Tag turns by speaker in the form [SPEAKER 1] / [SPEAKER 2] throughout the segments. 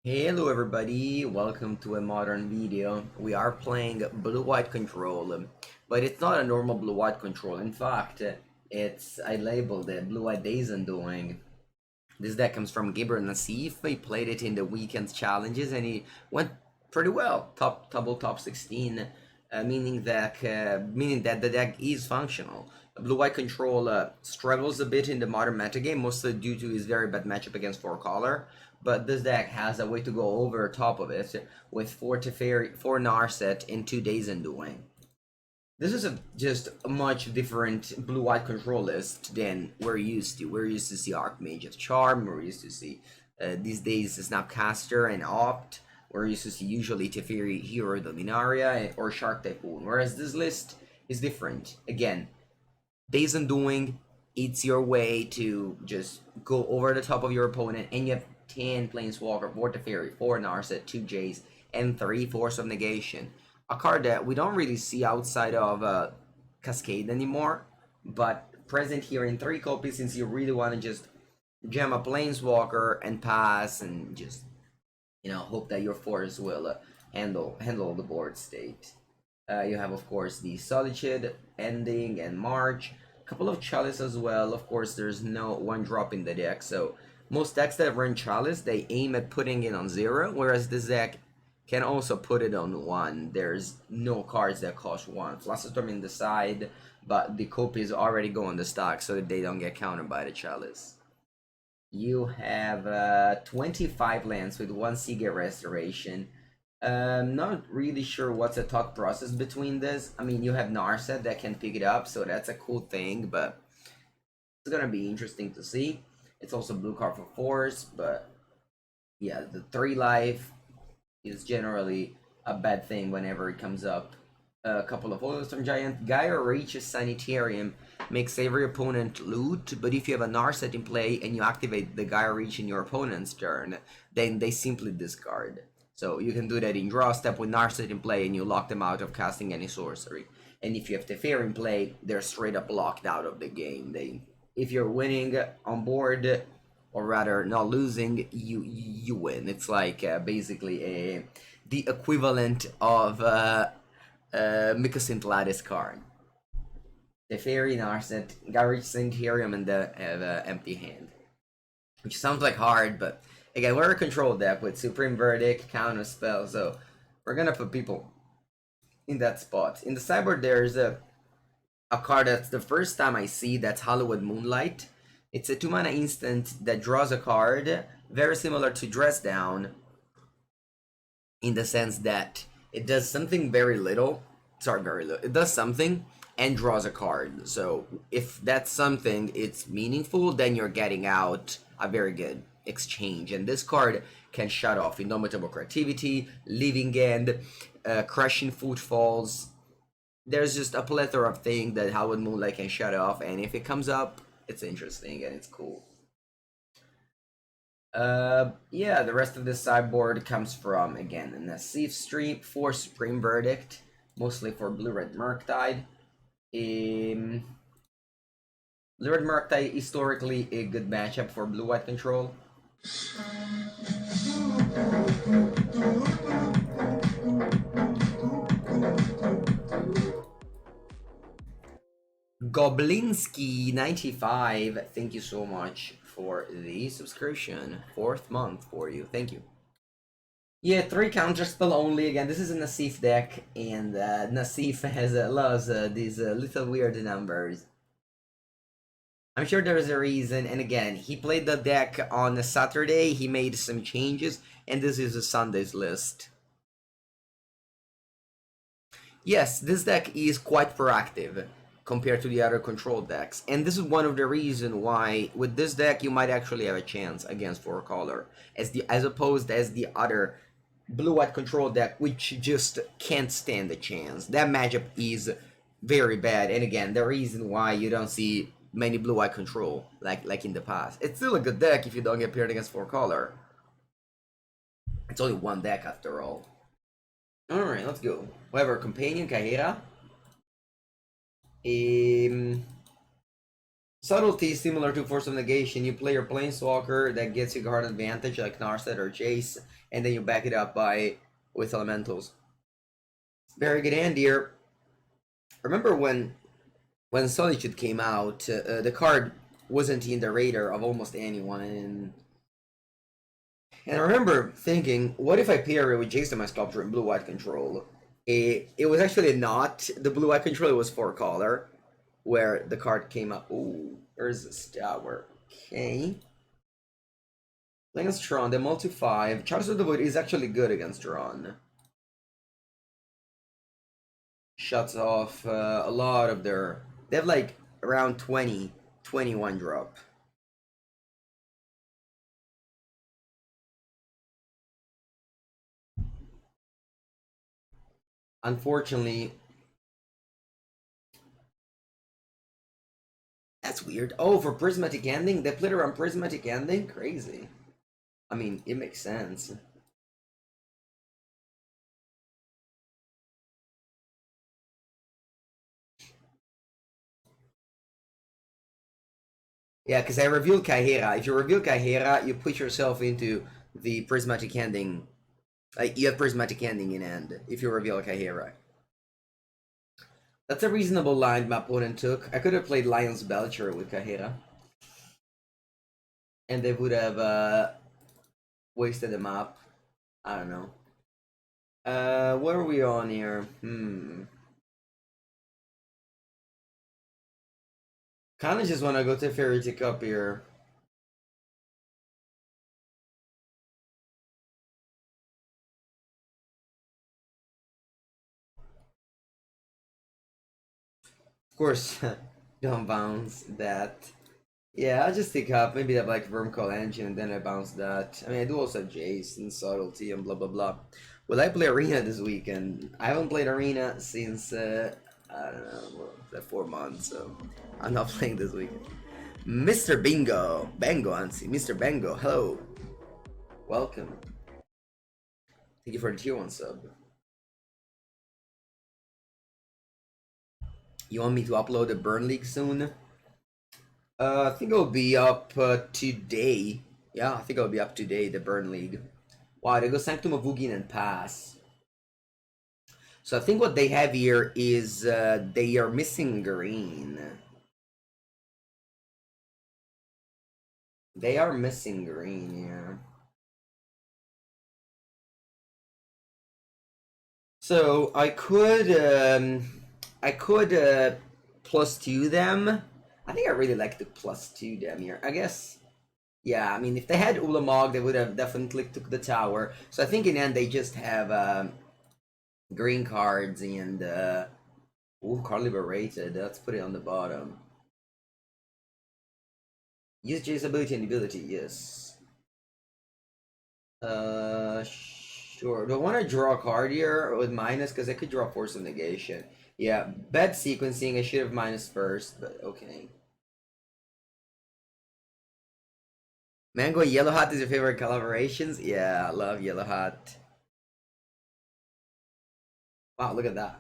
[SPEAKER 1] Hello everybody, welcome to a modern video. We are playing blue-white control, but it's not a normal blue-white control. In fact, I labeled it blue-white Days Undoing. This deck comes from Geier Nassif. He played it in the weekend's challenges and he went pretty well. Top 16, meaning that the deck is functional. Blue-white control struggles a bit in the modern metagame, mostly due to his very bad matchup against 4-color. But this deck has a way to go over top of it with 4 Teferi, 4 Narset, and 2 Days Undoing. This is just a much different blue-white control list than we're used to. We're used to see Archmage of Charm, we're used to see these days Snapcaster and Opt. We're used to see usually Teferi, Hero Dominaria, or Shark Typhoon. Whereas this list is different. Again, Days Undoing, it's your way to just go over the top of your opponent, and you have 10 Planeswalker, 4 Teferi, 4 Narset, 2 Jace, and 3 Force of Negation. A card that we don't really see outside of Cascade anymore, but present here in 3 copies since you really want to just gem a Planeswalker and pass and just, hope that your Force will handle the board state. You have, of course, the Solitude, Ending, and March. A couple of Chalice as well. Of course, there's no 1-drop in the deck, so most decks that run Chalice, they aim at putting it on 0, whereas this deck can also put it on 1. There's no cards that cost 1. Flusterstorm in the side, but the copies already go on the stock so that they don't get countered by the Chalice. You have 25 lands with 1 Seagate Restoration. Not really sure what's the thought process between this. I mean, you have Narset that can pick it up, so that's a cool thing, but it's gonna be interesting to see. It's also blue card for Force, but yeah, the 3 life is generally a bad thing whenever it comes up. A couple of oils from Giant. Geier reaches Sanitarium, makes every opponent loot, but if you have a Narset in play and you activate the Geier reach in your opponent's turn, then they simply discard. So you can do that in draw step with Narset in play and you lock them out of casting any sorcery. And if you have Teferi in play, they're straight up locked out of the game. If you're winning on board, or rather not losing, you win. It's like basically the equivalent of Mycosynth Lattice card. Teferi, Narset, Garage Sanitarium, and the empty hand. Which sounds like hard, but again, we're a control deck with Supreme Verdict, Counterspell, so we're gonna put people in that spot. In the sideboard, there's a card that's the first time I see, that's Hallowed Moonlight. It's a 2-mana instant that draws a card, very similar to Dress Down, in the sense that it does something very little. Sorry, very little. It does something and draws a card. So if that's something, it's meaningful, then you're getting out a very good exchange. And this card can shut off Indomitable Creativity, Living End, Crushing Footfalls. There's just a plethora of things that Hallowed Moonlight can shut off, and if it comes up, it's interesting and it's cool. Yeah, the rest of the sideboard comes from, again, a Nassif Stream for Supreme Verdict, mostly for Blue-Red Murktide. Blue-Red Murktide, historically a good matchup for Blue-White control. Goblinski95, thank you so much for the subscription. 4th month for you, thank you. Yeah, 3 counterspell only. Again, this is a Nassif deck, and Nassif loves these little weird numbers. I'm sure there's a reason, and again, he played the deck on a Saturday, he made some changes, and this is a Sunday's list. Yes, this deck is quite proactive compared to the other control decks, and this is one of the reasons why with this deck you might actually have a chance against 4-color, as opposed as the other blue-white control deck, which just can't stand a chance. That matchup is very bad, and again, the reason why you don't see many blue-white control like in the past. It's still a good deck if you don't get paired against 4-color. It's only one deck after all. Alright, let's go. We have our companion, Kaheera. Subtlety is similar to Force of Negation. You play your Planeswalker that gets you guard advantage like Narset or Jace, and then you back it up by with elementals. Very good hand here. Remember when Solitude came out, the card wasn't in the radar of almost anyone, and I remember thinking, what if I pair it with Jace and my Sculptor in blue-white control? It was actually not the blue-white control, it was 4-color, where the card came up. Ooh, there's this tower. Okay. Against Tron, the multi 5. Chalice of the Void is actually good against Tron. Shuts off a lot of their... They have like around 21 drop. Unfortunately... That's weird. Oh, for Prismatic Ending? They played around Prismatic Ending? Crazy. I mean, it makes sense. Yeah, because I revealed Kaheera. If you reveal Kaheera, you put yourself into the Prismatic Ending. You have Prismatic Ending in hand if you reveal Kaheera. That's a reasonable line my opponent took. I could have played Lion's Belcher with Kaheera. And they would have wasted the map. I don't know. What are we on here? Kinda just wanna go to Fairy Tick up here. Of course, don't bounce that. Yeah, I'll just stick up. Maybe that like Wormcall Engine and then I bounce that. I mean, I do also have Jace and Subtlety and blah blah blah. Will I play Arena this weekend? I haven't played Arena since, I don't know, like 4 months, so I'm not playing this weekend. Mr. Bingo! Bango, Ansi. Mr. Bango, hello. Welcome. Thank you for the tier 1 sub. You want me to upload a Burn League soon? I think it'll be up today. Yeah, I think it'll be up today, the Burn League. Wow, they go Sanctum of Ugin and pass. So I think what they have here is they are missing green. They are missing green, yeah. So I could +2 them. I think I really like to +2 them here. I guess, yeah. I mean, if they had Ulamog, they would have definitely took the tower. So I think in the end they just have green cards and ooh, card liberated. Let's put it on the bottom. Use Jace's ability and ability, yes. Sure. Do I want to draw a card here with minus? Because I could draw Force of Negation. Yeah, bad sequencing. I should have minus first, but okay. Mango and Yellow Hat is your favorite collaborations? Yeah, I love Yellow Hat. Wow, look at that.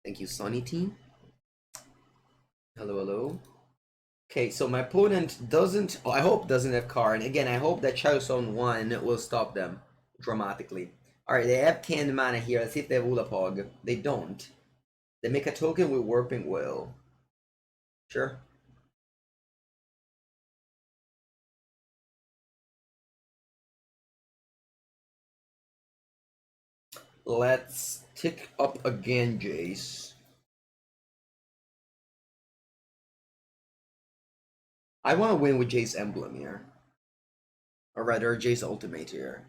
[SPEAKER 1] Thank you, Sonny Team. Hello, hello. Okay, so my opponent doesn't, I hope doesn't have card. Again, I hope that Chalice on 1 will stop them dramatically. Alright, they have 10 mana here. Let's see if they have Ulapog. They don't. They make a token with Warping Will. Sure. Let's tick up again, Jace. I want to win with Jace Emblem here. Or rather, Jace Ultimate here.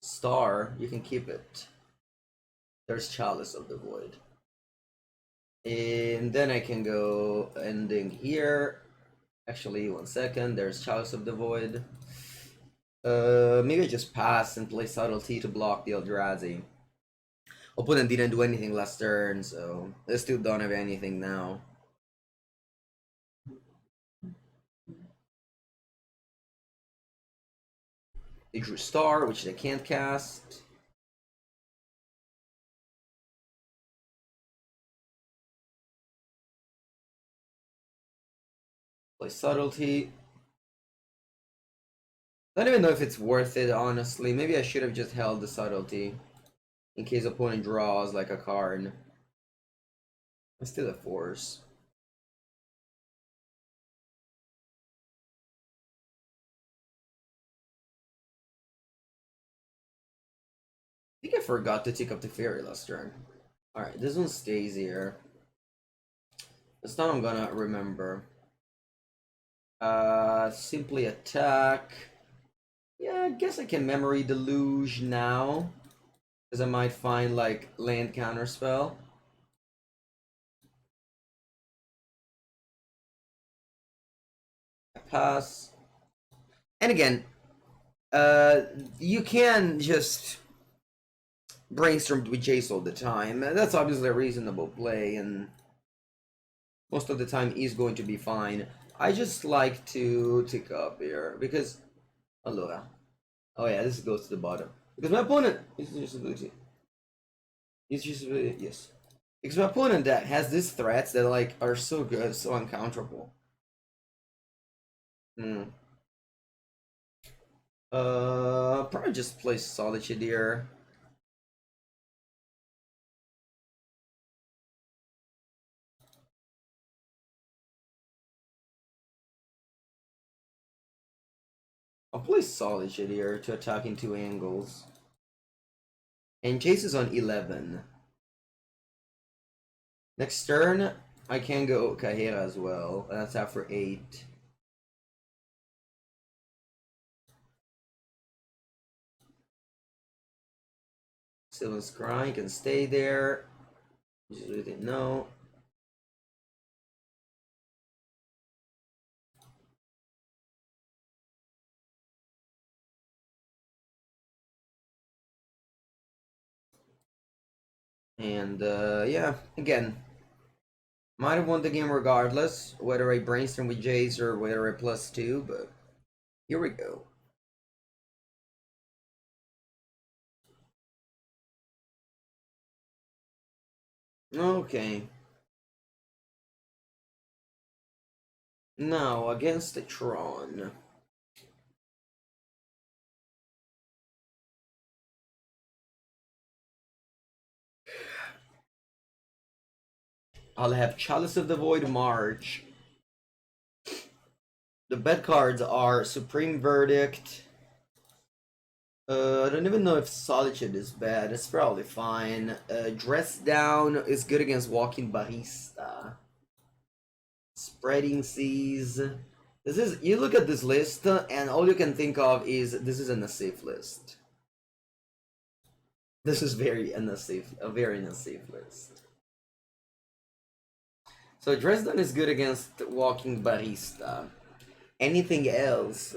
[SPEAKER 1] Star, you can keep it. There's Chalice of the Void. And then I can go ending here. Actually, 1 second. There's Chalice of the Void. Maybe I just pass and play Subtlety to block the Eldrazi. Opponent didn't do anything last turn, so they still don't have anything now. They drew Star, which they can't cast. Play Subtlety. I don't even know if it's worth it, honestly. Maybe I should have just held the Subtlety in case opponent draws like a card. It's still a Force. I think I forgot to take up the Teferi last turn. Alright, this one stays here. This time I'm gonna remember. Simply attack. Yeah, I guess I can Memory Deluge now. Because I might find, like, land counterspell. Pass. And again, you can just brainstorm with Jace all the time. That's obviously a reasonable play, and most of the time he's going to be fine. I just like to tick up here because allora. Oh yeah, this goes to the bottom. Because my opponent is just yes. Because my opponent deck has these threats that like are so good, so uncounterable. Probably just play Solitude here. I'll play Solitude here to attack in 2 angles. And Jace is on 11. Next turn, I can go Kaheera as well. That's after 8. Sylvan's Crying can stay there. Just really didn't know. And yeah, again, might have won the game regardless, whether I brainstorm with Jace or whether I +2, but here we go. Okay. Now, against the Tron. I'll have Chalice of the Void March. The bad cards are Supreme Verdict. I don't even know if Solitude is bad. It's probably fine. Dress Down is good against Walking Barista. Spreading Seas. This is, you look at this list and all you can think of is this is a Nassif list. This is very unsafe, a very unsafe list. So Dresden is good against Walking Barista. Anything else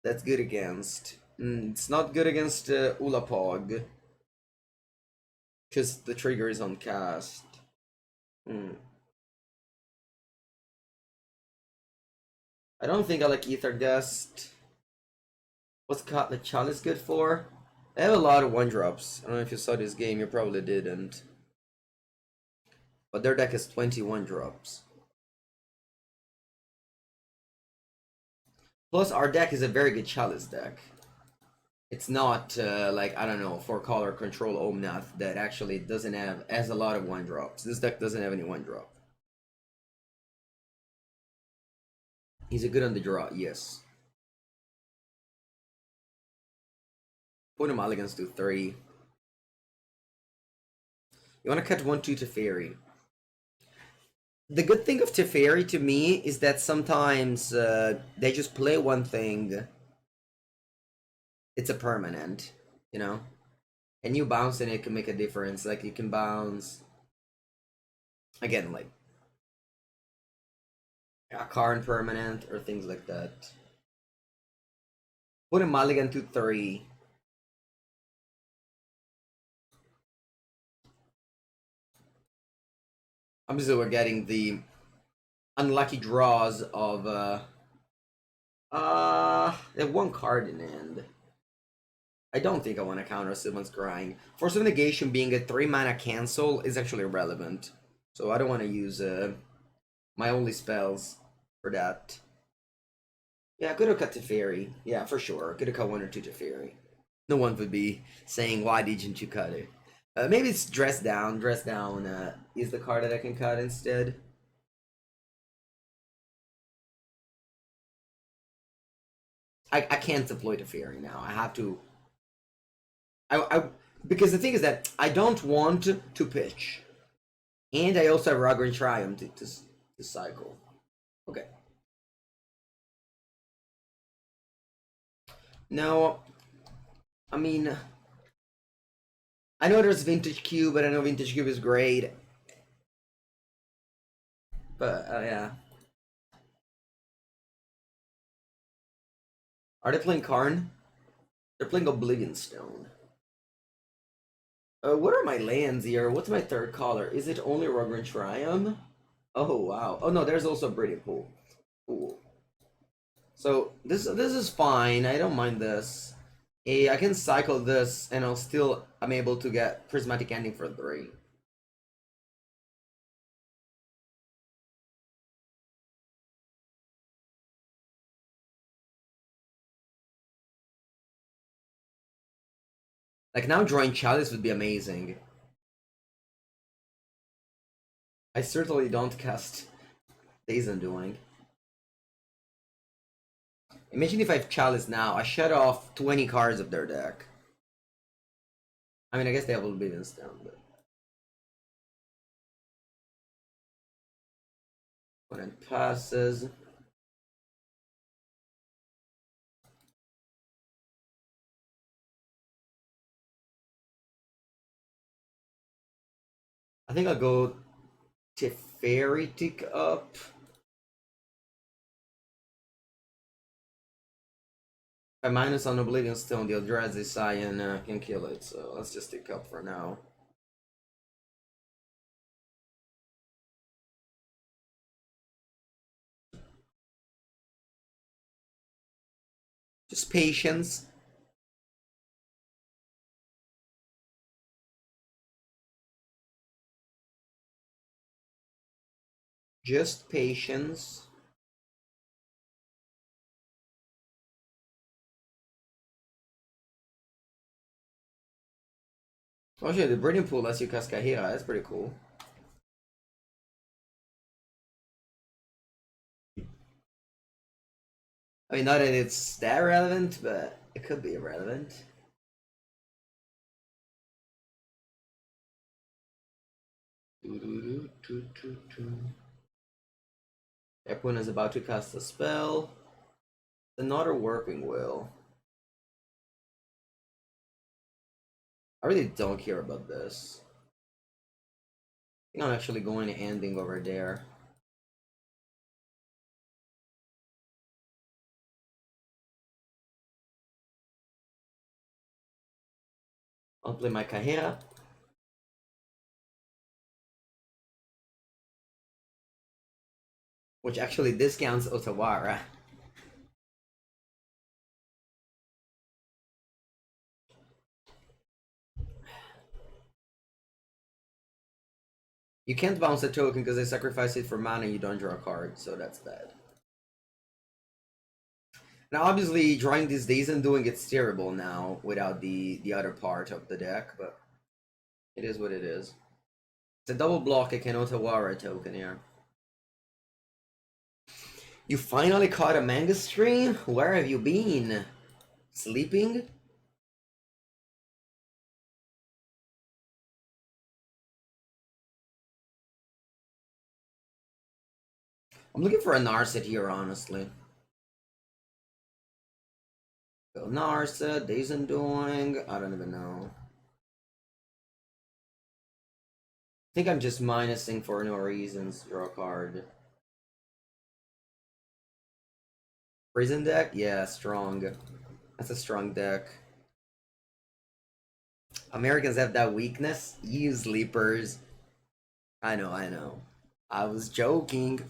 [SPEAKER 1] that's good against? It's not good against Ulapog. Because the trigger is on cast. I don't think I like Aether Gust. What's the Chalice good for? I have a lot of 1-drops. I don't know if you saw this game, you probably didn't. But their deck is 21 drops. Plus, our deck is a very good Chalice deck. It's not like, I don't know, 4-color control Omnath that actually doesn't have, has a lot of 1-drops. This deck doesn't have any 1-drop. He's a good on the draw, yes. Put him mulligans to 3. You want to cut 1-2 Teferi. The good thing of Teferi to me is that sometimes they just play one thing. It's a permanent, you know? And you bounce and it can make a difference. Like you can bounce, again, like a Karn permanent or things like that. Put a mulligan to 3. Obviously, we're getting the unlucky draws of they have 1 card in hand. I don't think I want to counter Sylvan's Crying. Force of Negation being a 3-mana cancel is actually irrelevant. So I don't want to use my only spells. for that. Yeah, I could have cut Teferi. Yeah, for sure. Could have cut one or two Teferi. No one would be saying, why didn't you cut it? Maybe it's Dress Down. Dress Down is the card that I can cut instead. I can't deploy Teferi now. I have to... because the thing is that I don't want to pitch. And I also have Raugrin Triome to cycle. Okay. Now, I mean, I know there's Vintage Cube, and I know Vintage Cube is great. But, yeah. Are they playing Karn? They're playing Oblivion Stone. What are my lands here? What's my third color? Is it only Raugrin Triome? Oh, wow. Oh, no, there's also Breeding Pool. Cool. So, this is fine. I don't mind this. I can cycle this, and I'm able to get Prismatic Ending for 3. Like, now drawing Chalice would be amazing. I certainly don't cast Days Undoing. Imagine if I have Chalice now, I shut off 20 cards of their deck. I mean, I guess they have Oblivion Stone, but... Opponent passes. I think I'll go Teferi tick up. If I minus on Oblivion Stone, the Eldrazi Scion can kill it, so let's just tick up for now. Just patience. Just patience. Oh shit, the Breeding Pool lets you cast Kaheera, that's pretty cool. I mean, not that it's that relevant, but it could be irrelevant. Everyone is about to cast a spell. Another Working Will. I really don't care about this. I think I'm actually going to Ending over there. I'll play my Kaheera. Which actually discounts Otawara. You can't bounce a token because they sacrifice it for mana and you don't draw a card, so that's bad. Now obviously drawing these Days Undoing it's terrible now without the other part of the deck, but it is what it is. It's a double block, I can Otawara token here. You finally caught a manga stream? Where have you been? Sleeping? I'm looking for a Narset here, honestly. Go Narset, Days Undoing, I don't even know. I think I'm just minusing for no reasons. Draw a card. Prison deck? Yeah, strong. That's a strong deck. Americans have that weakness. You sleepers. I know, I know. I was joking.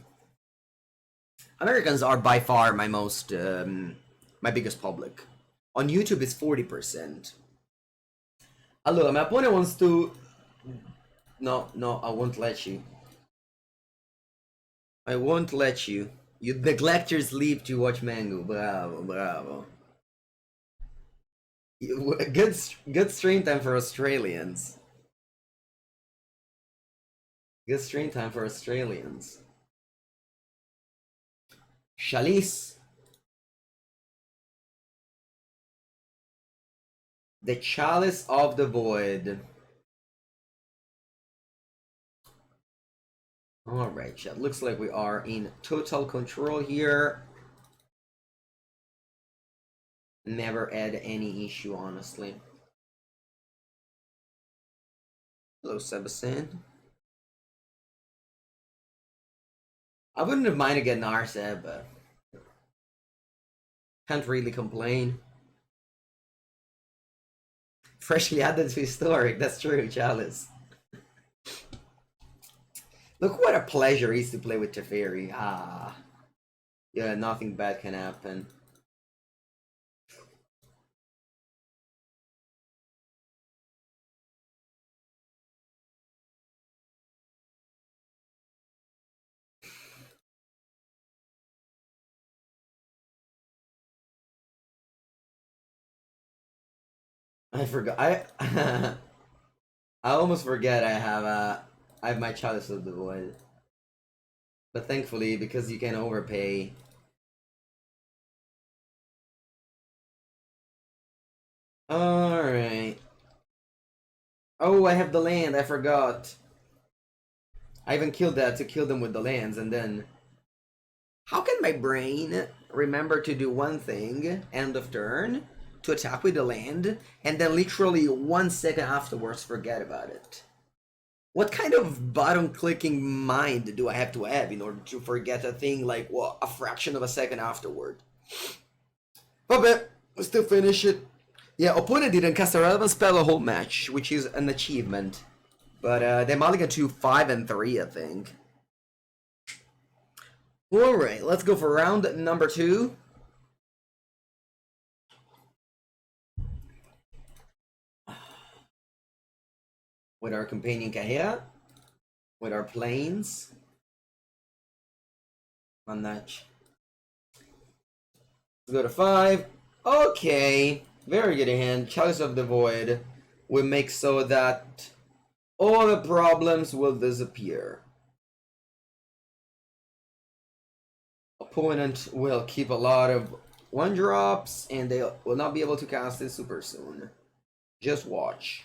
[SPEAKER 1] Americans are by far my most, my biggest public. On YouTube, it's 40%. Hello, my opponent wants to... No, no, I won't let you. I won't let you. You neglect your sleep to watch Mango. Bravo, bravo. Good stream time for Australians. Good stream time for Australians. Chalice. The Chalice of the Void. Alright, chat. Looks like we are in total control here. Never had any issue, honestly. Hello, Sebastian. I wouldn't have minded getting Narset, but can't really complain. Freshly added to Historic, that's true, Chalice. Look what a pleasure it is to play with Teferi. Ah. Yeah, nothing bad can happen. I forgot. I almost forget I have my Chalice of the Void. But thankfully, because you can overpay. Alright. Oh, I have the land, I forgot. I even killed that to kill them with the lands, and then... How can my brain remember to do one thing, end of turn, to attack with the land, and then literally 1 second afterwards forget about it? What kind of button-clicking mind do I have to have in order to forget a thing like, what, a fraction of a second afterward? But we still finish it. Yeah, opponent didn't cast a relevant spell a whole match, which is an achievement. But they mulligan to 5 and 3, I think. Alright, let's go for round number 2. With our companion Kaheera. With our planes. On that. Let's go to 5. Okay. Very good hand. Chalice of the Void will make so that all the problems will disappear. Opponent will keep a lot of 1-drops, and they will not be able to cast it super soon. Just watch.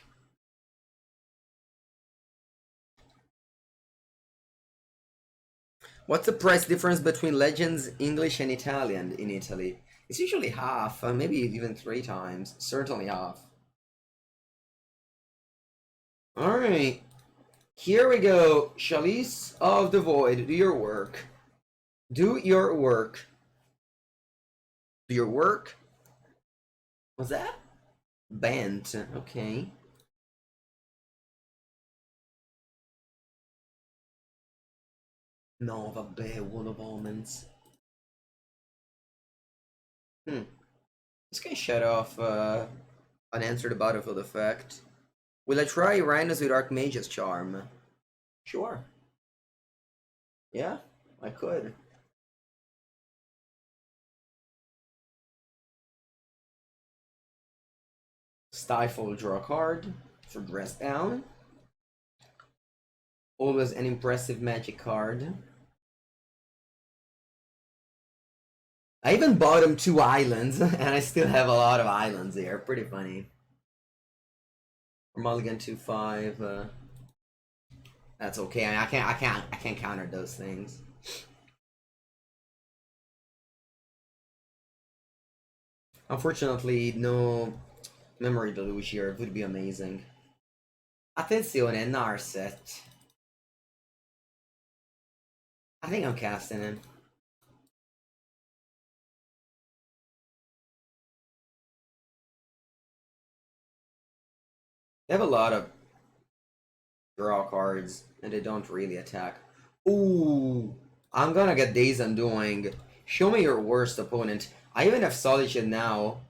[SPEAKER 1] What's the price difference between Legends, English, and Italian in Italy? It's usually half, maybe even 3 times. Certainly half. Alright. Here we go. Chalice of the Void. Do your work. Do your work. Do your work? What's that? Bent. Okay. No, vabbè, Wall of Omens. This can shut off unanswered battlefield effect. Will I try Rhinos with Archmage's Charm? Sure. Yeah, I could. Stifle, draw a card for dress down. Always an impressive magic card. I even bought him 2 islands, and I still have a lot of islands here. Pretty funny. Mulligan 2/5. That's okay. I can't counter those things. Unfortunately, no Memory Deluge here. It would be amazing. Attenzione, Narset. I think I'm casting him. They have a lot of draw cards, and they don't really attack. Ooh, I'm gonna get Days Undoing. Show me your worst opponent. I even have Solitude now,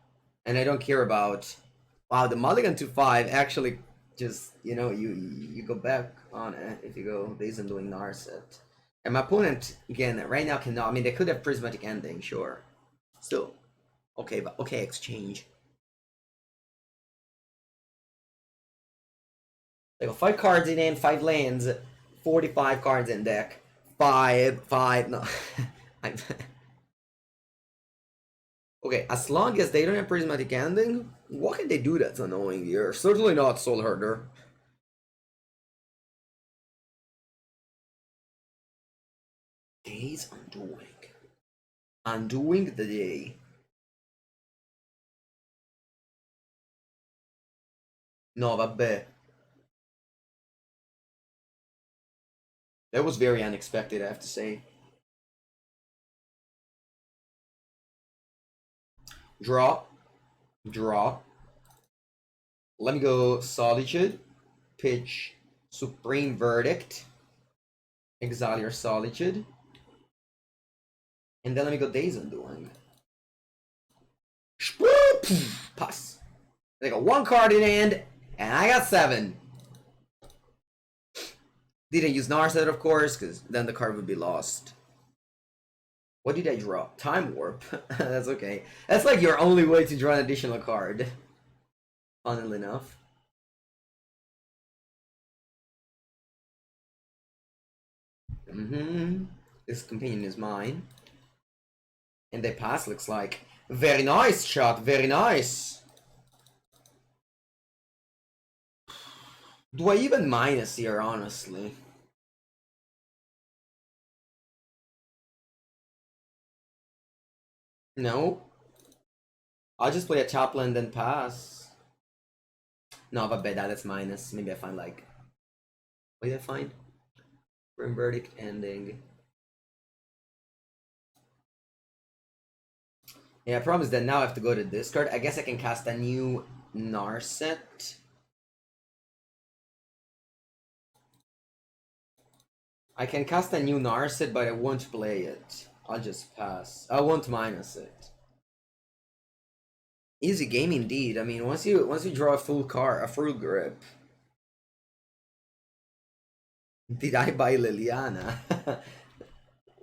[SPEAKER 1] and I don't care about... Wow, the mulligan to 5 actually just, you know, you go back on it if you go Days Undoing Narset. And my opponent, again, right now cannot. I mean, they could have Prismatic Ending, sure. Still. Okay, but okay, exchange. They got 5 cards in hand, 5 lands, 45 cards in deck. 5, no. Okay, as long as they don't have Prismatic Ending, what can they do that's annoying here? Certainly not Soul Herder. Day's Undoing. Undoing the day. No, vabbè. That was very unexpected, I have to say. Draw. Draw. Let me go Solitude. Pitch Supreme Verdict. Exile your Solitude. And then let me go Days Undoing. Pass. They got 1 card in hand, and I got 7. Didn't use Narset, of course, because then the card would be lost. What did I draw? Time Warp. That's okay. That's like your only way to draw an additional card. Funnily enough. This companion is mine. And they pass, looks like. Very nice shot, very nice. Do I even minus here, honestly? No. I'll just play a top land and pass. No, but bet that's minus. Maybe I find like... What did I find? Grim Verdict Ending. Yeah, problem is that now I have to go to discard. I guess I can cast a new Narset. I can cast a new Narset, but I won't play it. I'll just pass. I won't minus it. Easy game indeed. I mean, once you draw a full card, a full grip. Did I buy Liliana?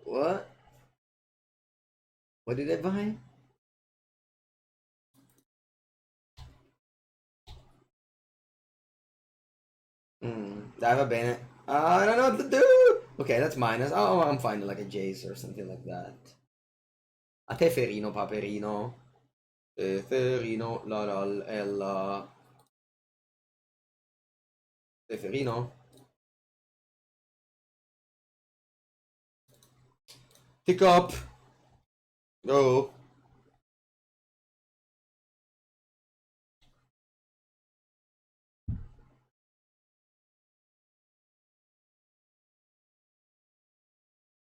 [SPEAKER 1] What? What did I buy? I have a Bennett. I don't know what to do. Okay, that's minus. Oh, I'm finding like a Jace or something like that. A Teferino, Paperino. Teferino, lol, Ella. Teferino. Pick up. Go.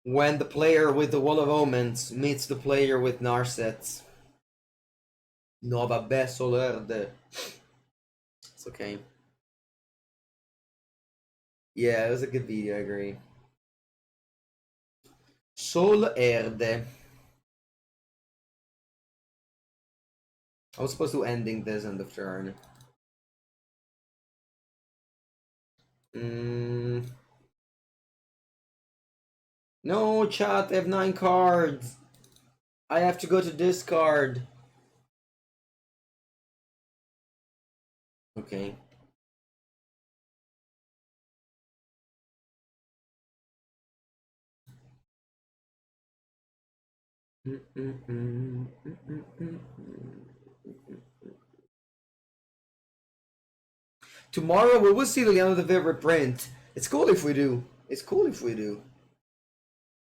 [SPEAKER 1] When the player with the Wall of Omens meets the player with Narsets. No, vabbè, Solerde. It's okay. Yeah, it was a good video, I agree. Solerde. I was supposed to ending this end of turn. No, chat, I have 9 cards. I have to go to discard. Okay. Tomorrow we will see the end of the Veil reprint. It's cool if we do. It's cool if we do.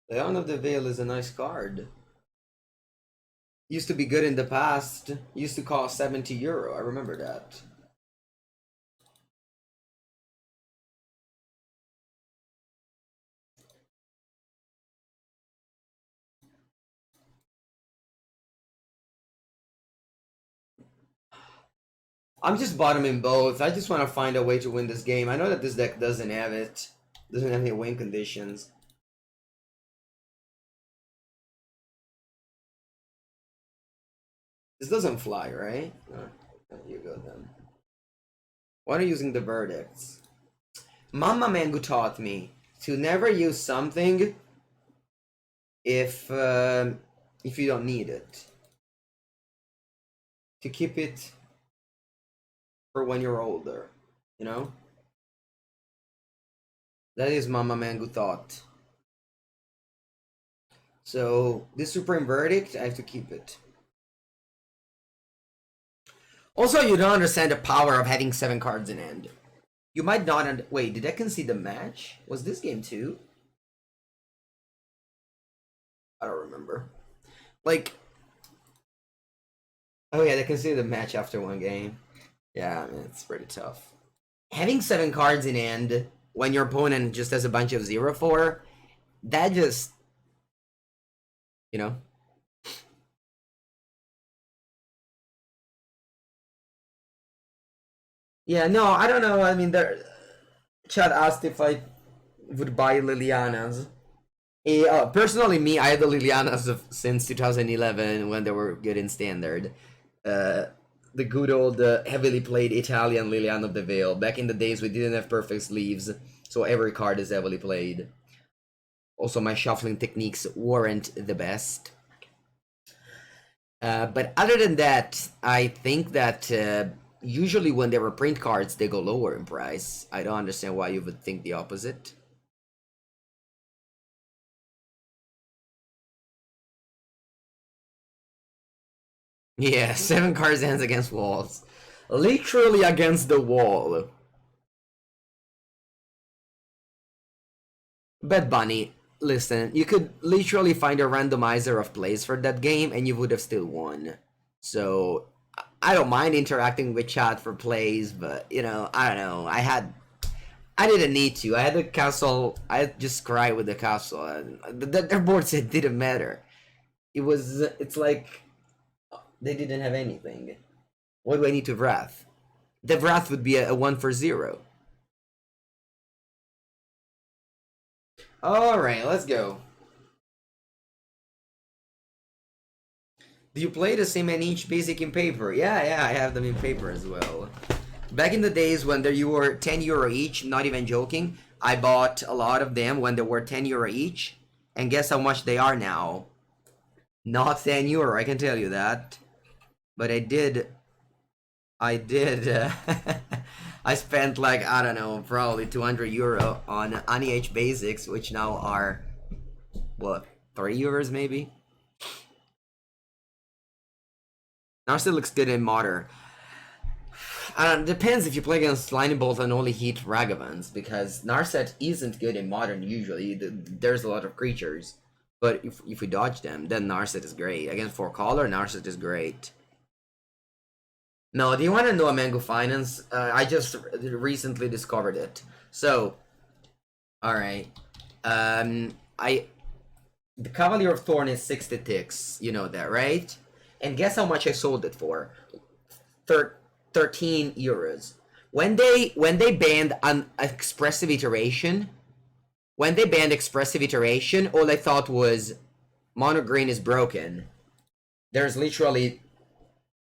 [SPEAKER 1] The End of the Veil is a nice card. Used to be good in the past. Used to cost €70. I remember that. I'm just bottoming both. I just want to find a way to win this game. I know that this deck doesn't have it. Doesn't have any win conditions. This doesn't fly, right? Oh, there you go then. Why are you using the verdicts? Mama Mangu taught me to never use something if you don't need it. To keep it for when you're older, you know? That is Mama Mango thought. So this Supreme Verdict, I have to keep it. Also, you don't understand the power of having 7 cards in hand. You might not wait, did I concede the match? Was this game 2? I don't remember. Like, oh yeah, they conceded the match after 1 game. Yeah, I mean, it's pretty tough. Having 7 cards in hand when your opponent just has a bunch of 0-4, that just, you know. Yeah, no, I don't know. I mean, Chad asked if I would buy Liliana's. Personally, me, I had the Lilianas since 2011 when they were good in Standard. The good old heavily played Italian Liliana of the Veil. Back in the days, we didn't have perfect sleeves, so every card is heavily played. Also, my shuffling techniques weren't the best. But other than that, I think that usually when there were print cards, they go lower in price. I don't understand why you would think the opposite. Yeah, 7 cards hands against walls. Literally against the wall. Bad Bunny, listen, you could literally find a randomizer of plays for that game and you would have still won. So, I don't mind interacting with chat for plays, but, you know, I don't know. I didn't need to. I had the castle. I just cried with the castle. Their board said it didn't matter. It's like they didn't have anything. What do I need to Wrath? The Wrath would be a 1 for 0. Alright, let's go. Do you play the same and each basic in paper? Yeah, I have them in paper as well. Back in the days when you were 10 euro each, not even joking, I bought a lot of them when they were 10 euro each. And guess how much they are now? Not 10 euro, I can tell you that. But I did, I spent like, I don't know, probably 200 euro on AniH basics, which now are, what, 3 euros maybe? Narset looks good in Modern. Depends if you play against Lightning Bolt and only hit Ragavans, because Narset isn't good in Modern usually. There's a lot of creatures. But if we dodge them, then Narset is great. Against 4 Color, Narset is great. No, do you want to know a Mango Finance? I just recently discovered it. So, alright. The Cavalier of Thorn is 60 ticks. You know that, right? And guess how much I sold it for? 13 euros. When they banned an expressive iteration, all I thought was mono green is broken. There's literally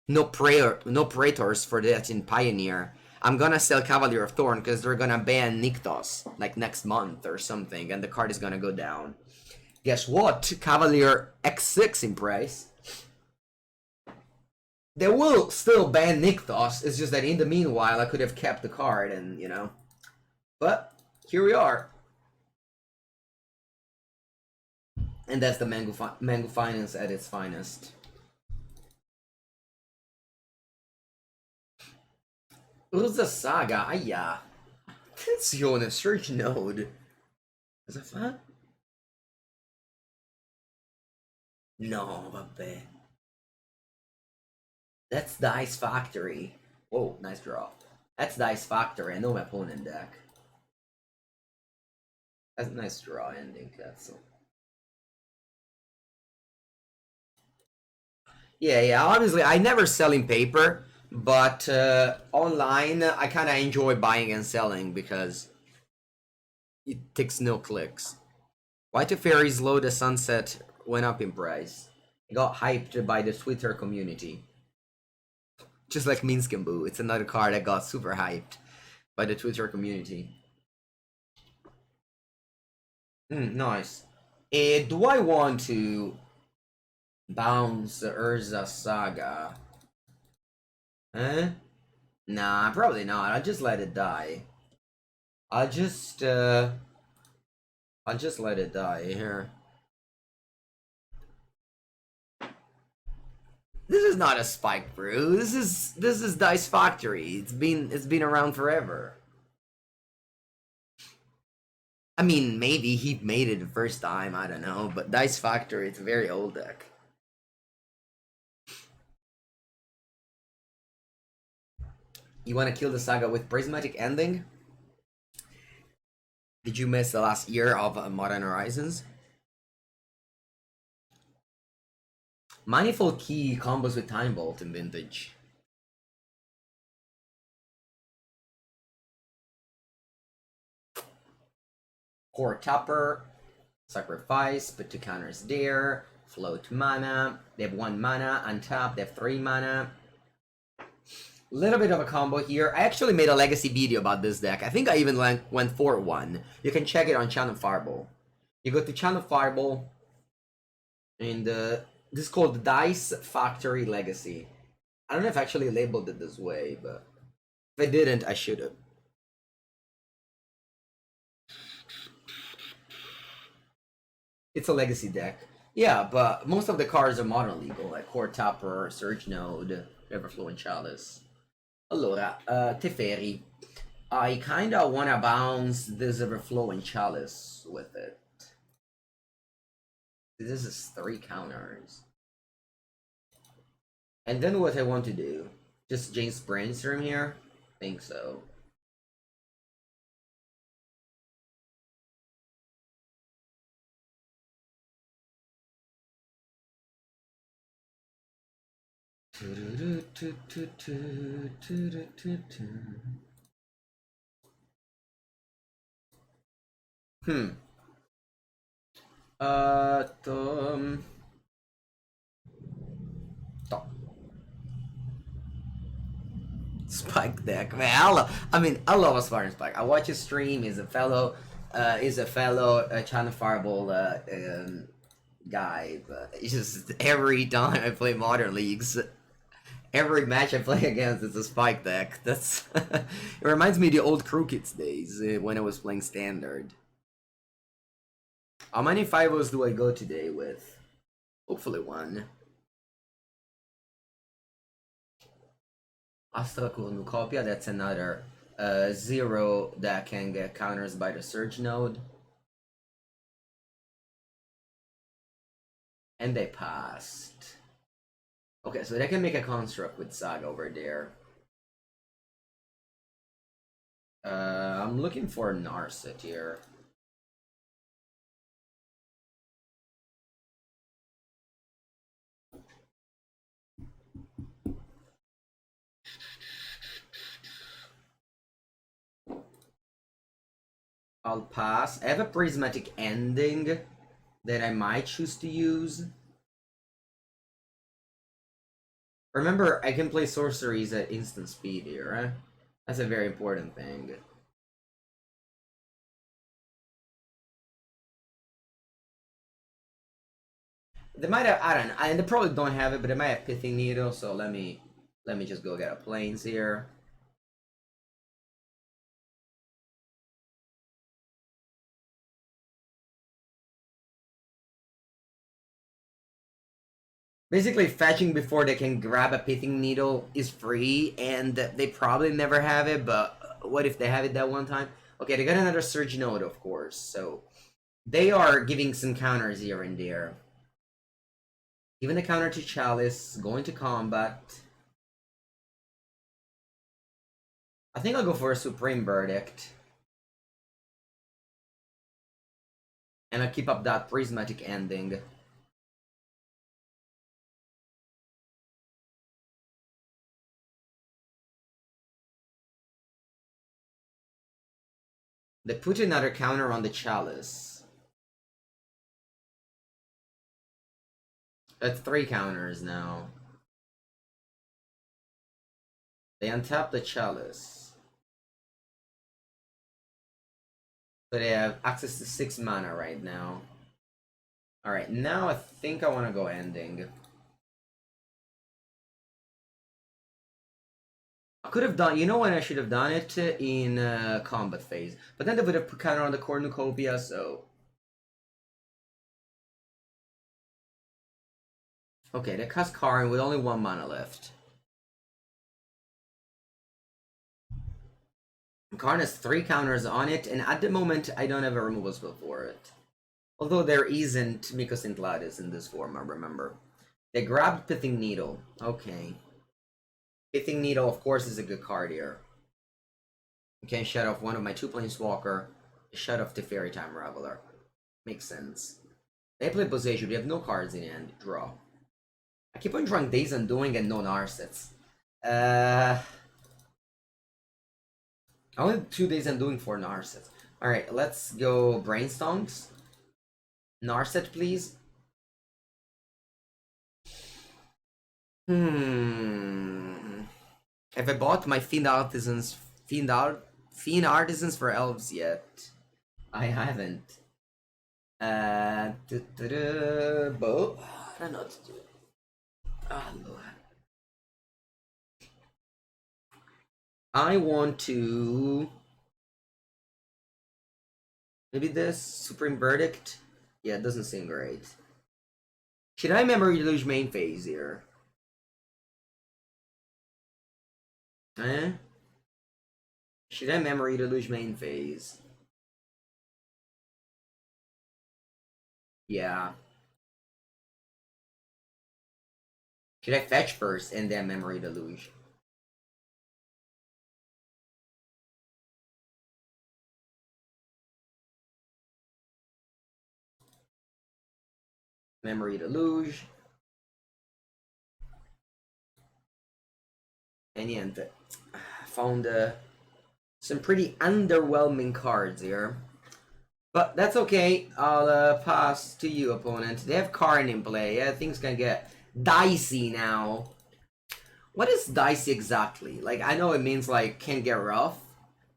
[SPEAKER 1] no Praetors for that in Pioneer. I'm gonna sell Cavalier of Thorn because they're gonna ban Nykthos like next month or something, and the card is gonna go down. Guess what? Cavalier X6 in price. They will still ban Nykthos, it's just that in the meanwhile I could have kept the card and, you know. But, here we are. And that's the Mango Finance at its finest. Urza Saga, aia. Attenzione, search node. Cosa fa? No, vabbè. That's Dice Factory. Whoa, nice draw. That's Dice Factory. I know my opponent deck. That's a nice draw ending, Castle. Yeah, obviously, I never sell in paper, but online, I kind of enjoy buying and selling because it takes no clicks. Why Teferi's Low the Sunset went up in price? It got hyped by the Twitter community. Just like Minsk and Boo, it's another card that got super hyped by the Twitter community. Nice. Do I want to bounce the Urza Saga? Huh? Nah, probably not. I'll just let it die. I'll just let it die here. This is not a spike brew. This is Dice Factory. It's been around forever. I mean, maybe he made it the first time, I don't know, but Dice Factory, it's a very old deck. You want to kill the saga with Prismatic Ending? Did you miss the last year of Modern Horizons? Manifold Key combos with Time Bolt in Vintage. Core Tapper, Sacrifice, put 2 counters there, float mana, they have 1 mana, untap, they have 3 mana. Little bit of a combo here. I actually made a legacy video about this deck. I think I even went for one. You can check it on Channel Fireball. You go to Channel Fireball, and this is called Dice Factory Legacy. I don't know if I actually labeled it this way, but if I didn't, I should have. It's a legacy deck. Yeah, but most of the cards are modern legal, like Core Tapper, Surge Node, Everflowing Chalice. Allora, Teferi. I kinda wanna bounce this Everflowing Chalice with it. This is 3 counters. And then what I want to do, just Jace Brainstorm here? Think so. Spike deck, man. I love a Spartan Spike. I watch his stream. He's a fellow, China Fireball guy. But it's just every time I play Modern Leagues, every match I play against is a Spike deck. That's it reminds me of the old Crew Kids days when I was playing Standard. How many 5-0s do I go today with? Hopefully 1. Astra Cornucopia, that's another 0 that can get counters by the Surge Node. And they passed. Okay, so they can make a construct with Saga over there. I'm looking for Narset here. I'll pass. I have a Prismatic Ending that I might choose to use. Remember, I can play sorceries at instant speed here, right? That's a very important thing. They might have, I don't know, and they probably don't have it, but they might have Pithing Needle, so let me just go get a Plains here. Basically, fetching before they can grab a Pithing Needle is free, and they probably never have it, but what if they have it that one time? Okay, they got another Surge Node, of course, so they are giving some counters here and there. Giving a counter to Chalice, going to combat. I think I'll go for a Supreme Verdict. And I'll keep up that Prismatic Ending. They put another counter on the Chalice. That's 3 counters now. They untap the Chalice. So they have access to 6 mana right now. Alright, now I think I want to go ending. I could have done, you know when I should have done it? In combat phase. But then they would have put counter on the cornucopia, so... Okay, they cast Karin with only 1 mana left. Karn has 3 counters on it, and at the moment I don't have a removal spell for it. Although there isn't Mikos Gladys in this form, I remember. They grabbed Pithing Needle. Okay. Pithing Needle, of course, is a good card here. You can shut off one of my 2 Planeswalker, shut off Teferi Time Raveler. Makes sense. They play Possession, they have no cards in hand. Draw. I keep on drawing Days Undoing and no Narsets. Only 2 Days Undoing for Narset. Alright, let's go Brainstonks. Narset, please. Have I bought my Fiend Artisans for Elves yet? I haven't. Bo? I don't know what to do. Oh, Lord. I want to... Maybe this? Supreme Verdict? Yeah, it doesn't seem great. Should I Memory Deluge main phase here? Eh? Should I Memory Deluge main phase? Yeah. Should I fetch first and then Memory Deluge? Memory Deluge. And yeah, found some pretty underwhelming cards here. But that's okay. I'll pass to you, opponent. They have Karn in play. Yeah, things can get dicey now. What is dicey exactly? Like, I know it means, like, can get rough.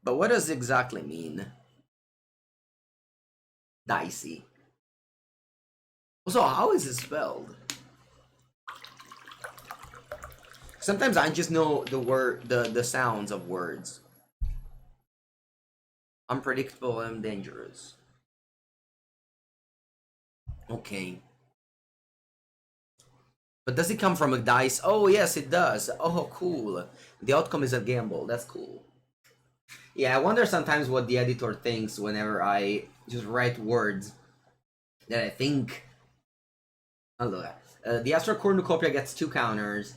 [SPEAKER 1] But what does it exactly mean? Dicey. Also, how is it spelled? Sometimes I just know the sounds of words. Unpredictable and dangerous. Okay. But does it come from a dice? Oh, yes, it does. Oh, cool. The outcome is a gamble. That's cool. Yeah, I wonder sometimes what the editor thinks whenever I just write words that I think... Oh, look. The Astral Cornucopia gets 2 counters.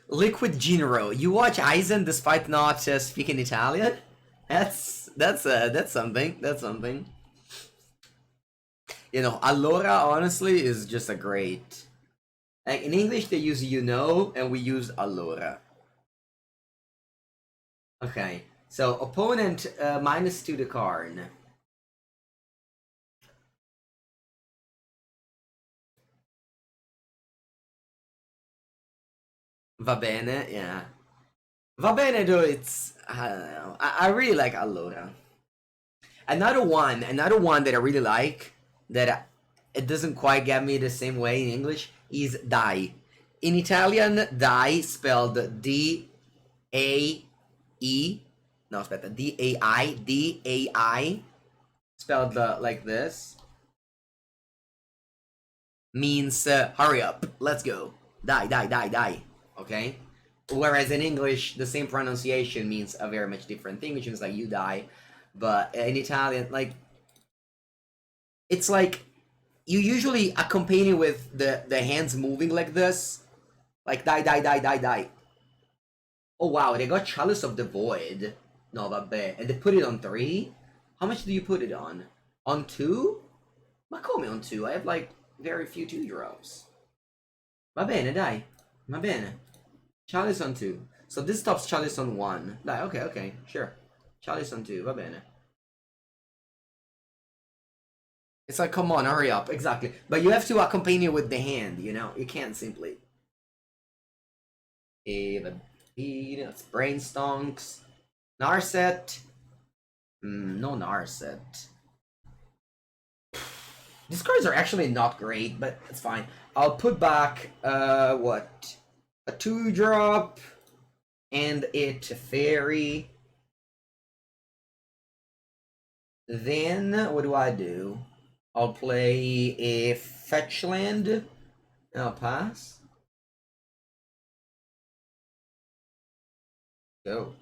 [SPEAKER 1] Liquid Genero. You watch Eisen despite not speaking Italian? That's something. That's something. You know, Allora honestly is just a great. Like in English they use you know, and we use Allora. Okay, so opponent -2 to Karn. Va bene, yeah. Va bene though, it's I don't know. I really like Allora. Another one that I really like that it doesn't quite get me the same way in English is Dai. In Italian, Dai spelled D-A-E. No, aspetta, D-A-I, D-A-I, spelled like this. Means hurry up, let's go. Die, die, die, die. Okay? Whereas in English, the same pronunciation means a very much different thing, which means like you die. But in Italian, like, it's like you usually accompany with the hands moving like this. Like die, die, die, die, die. Oh wow, they got Chalice of the Void. No, vabbè. And they put it on 3? How much do you put it on? On 2? Ma come on 2? I have like very few 2 drops. Va bene, dai. Va bene. Chalice on 2. So this stops Chalice on 1. Dai, okay, okay, sure. Chalice on 2, va bene. It's like, come on, hurry up. Exactly. But you have to accompany it with the hand, you know? You can't simply. It's Brainstonks. Narset. No Narset. These cards are actually not great, but it's fine. I'll put back, what? A 2-drop and a Teferi. Then, what do? I'll play a fetch land, and I'll pass. Go.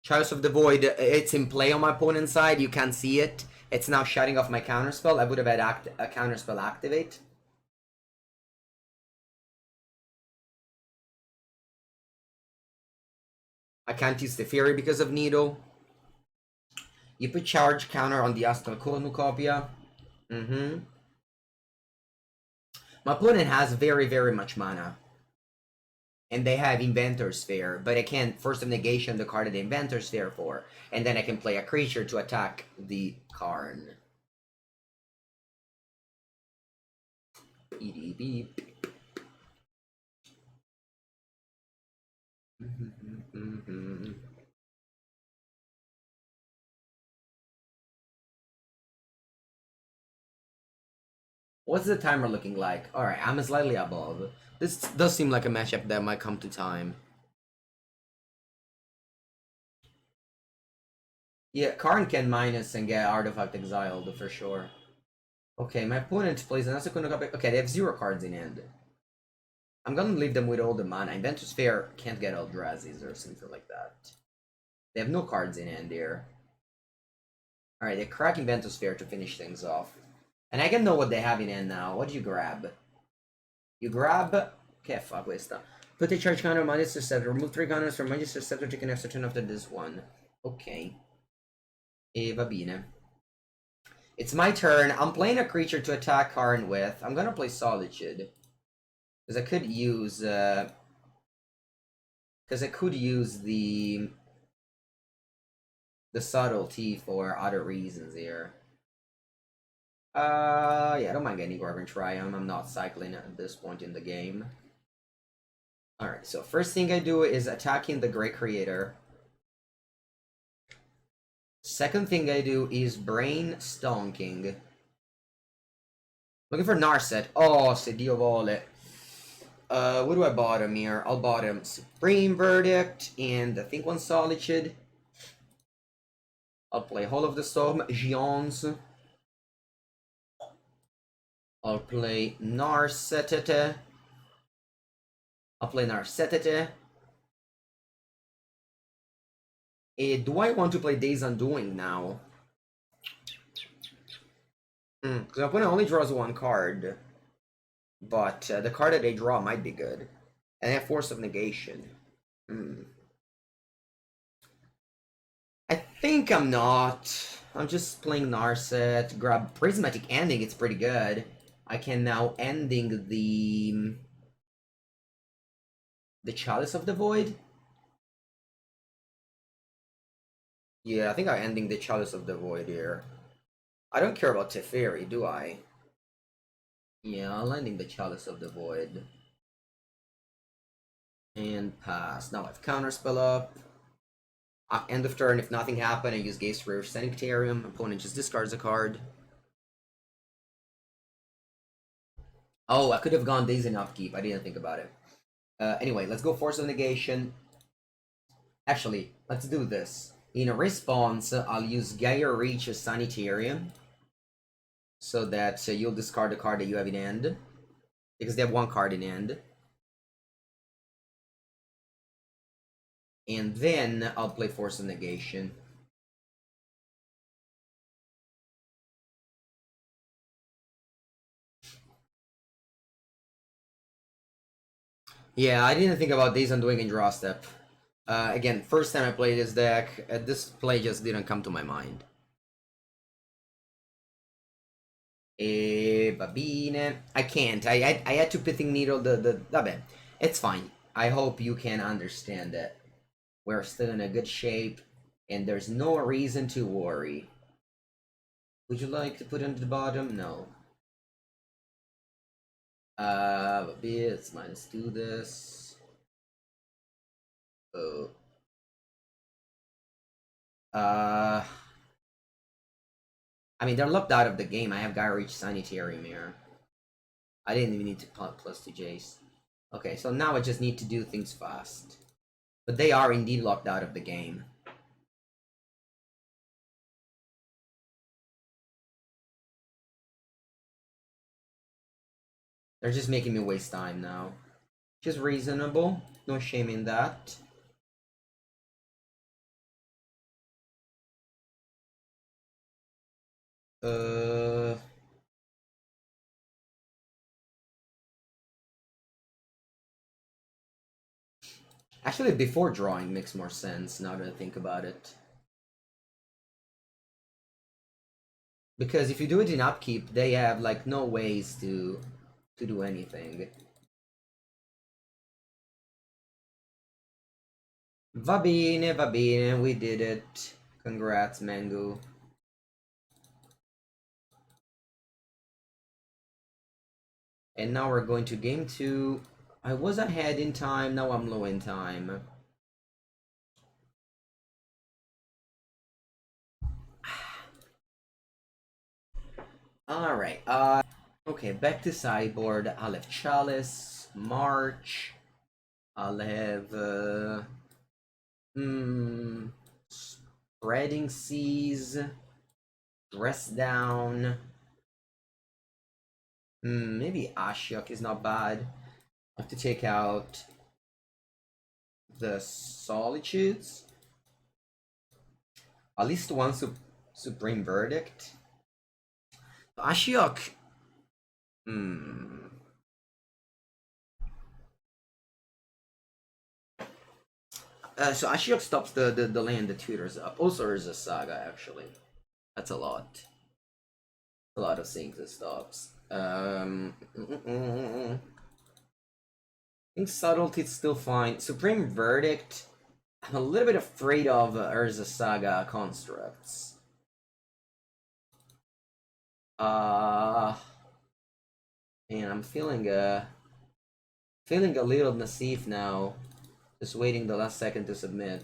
[SPEAKER 1] Chalice of the Void, it's in play on my opponent's side. You can't see it. It's now shutting off my counterspell. I would have had a counterspell activate. I can't use the Fury because of Needle. You put charge counter on the Astral Cornucopia. My opponent has very, very much mana. And they have Inventor Sphere, but I can't Force of Negation the card of the Inventor Sphere for. And then I can play a creature to attack the Karn. Beep. What's the timer looking like? Alright, I'm slightly above. This does seem like a matchup that might come to time. Yeah, Karn can minus and get Artifact exiled for sure. Okay, my opponent plays an Ashiok. Okay, they have 0 cards in hand. I'm gonna leave them with all the mana. Inventor Sphere can't get Eldrazi's or something like that. They have no cards in hand here. Alright, they crack Inventor Sphere to finish things off. And I can know what they have in hand now. What do you grab? You grab... Che fa questa? Put a charge counter on Magister Scepter. Remove 3 counters from Magister Scepter to take an extra turn after this one. Okay. E va bene. It's my turn. I'm playing a creature to attack Karn with. I'm gonna play Solitude. Because I could use... the Subtlety for other reasons here. Yeah, I don't mind getting Raugrin Triome. I'm not cycling at this point in the game. Alright, so first thing I do is attacking the Grey Creator. Second thing I do is Brain Stonking. Looking for Narset. Oh, se Dio vole. What do I bottom here? I'll bottom Supreme Verdict and I think one Solitude. I'll play Hall of the Storm, Gions. I'll play Narset. Do I want to play Days Undoing now? Because my opponent only draws 1 card. But the card that they draw might be good. And they have Force of Negation. I think I'm not. I'm just playing Narset. Grab Prismatic Ending, it's pretty good. I can now ending the Chalice of the Void. Yeah, I think I'm ending the Chalice of the Void here. I don't care about Teferi, do I? Yeah, I'll ending the Chalice of the Void. And pass. Now I have Counterspell up. End of turn, if nothing happened, I use Geier for Sanitarium. Opponent just discards a card. Oh, I could have gone Days in Upkeep. I didn't think about it. Anyway, let's go Force of Negation. Actually, let's do this. In a response, I'll use Geier Reach as Sanitarium. So that you'll discard the card that you have in hand. Because they have 1 card in hand. And then I'll play Force of Negation. Yeah, I didn't think about Days Undoing in Draw Step. Again, first time I played this deck, this play just didn't come to my mind. Va bene. I can't. I had to Pithing Needle vabbè. It's fine. I hope you can understand that. We're still in a good shape, and there's no reason to worry. Would you like to put it at the bottom? No. Bits, let's do this. Oh. I mean, they're locked out of the game. I have Geier Sanitarium here. I didn't even need to plus to Jace. Okay, so now I just need to do things fast. But they are indeed locked out of the game. They're just making me waste time now. Just reasonable. No shame in that. Actually, before drawing makes more sense now that I think about it. Because if you do it in upkeep, they have like no ways to do anything. Va bene, we did it. Congrats, Mango. And now we're going to game 2. I was ahead in time, now I'm low in time. Alright, okay, back to sideboard. I'll have Chalice, March. I'll have, Spreading Seas, Dress Down. Maybe Ashiok is not bad. I have to take out the Solitudes. At least one Supreme Verdict. Ashiok. So Ashiok stops the land that tutors up. Also, there's a Saga, actually. That's a lot. A lot of things it stops. I think Subtlety is still fine. Supreme Verdict. I'm a little bit afraid of Urza Saga constructs. And I'm feeling a little Nassif now. Just waiting the last second to submit.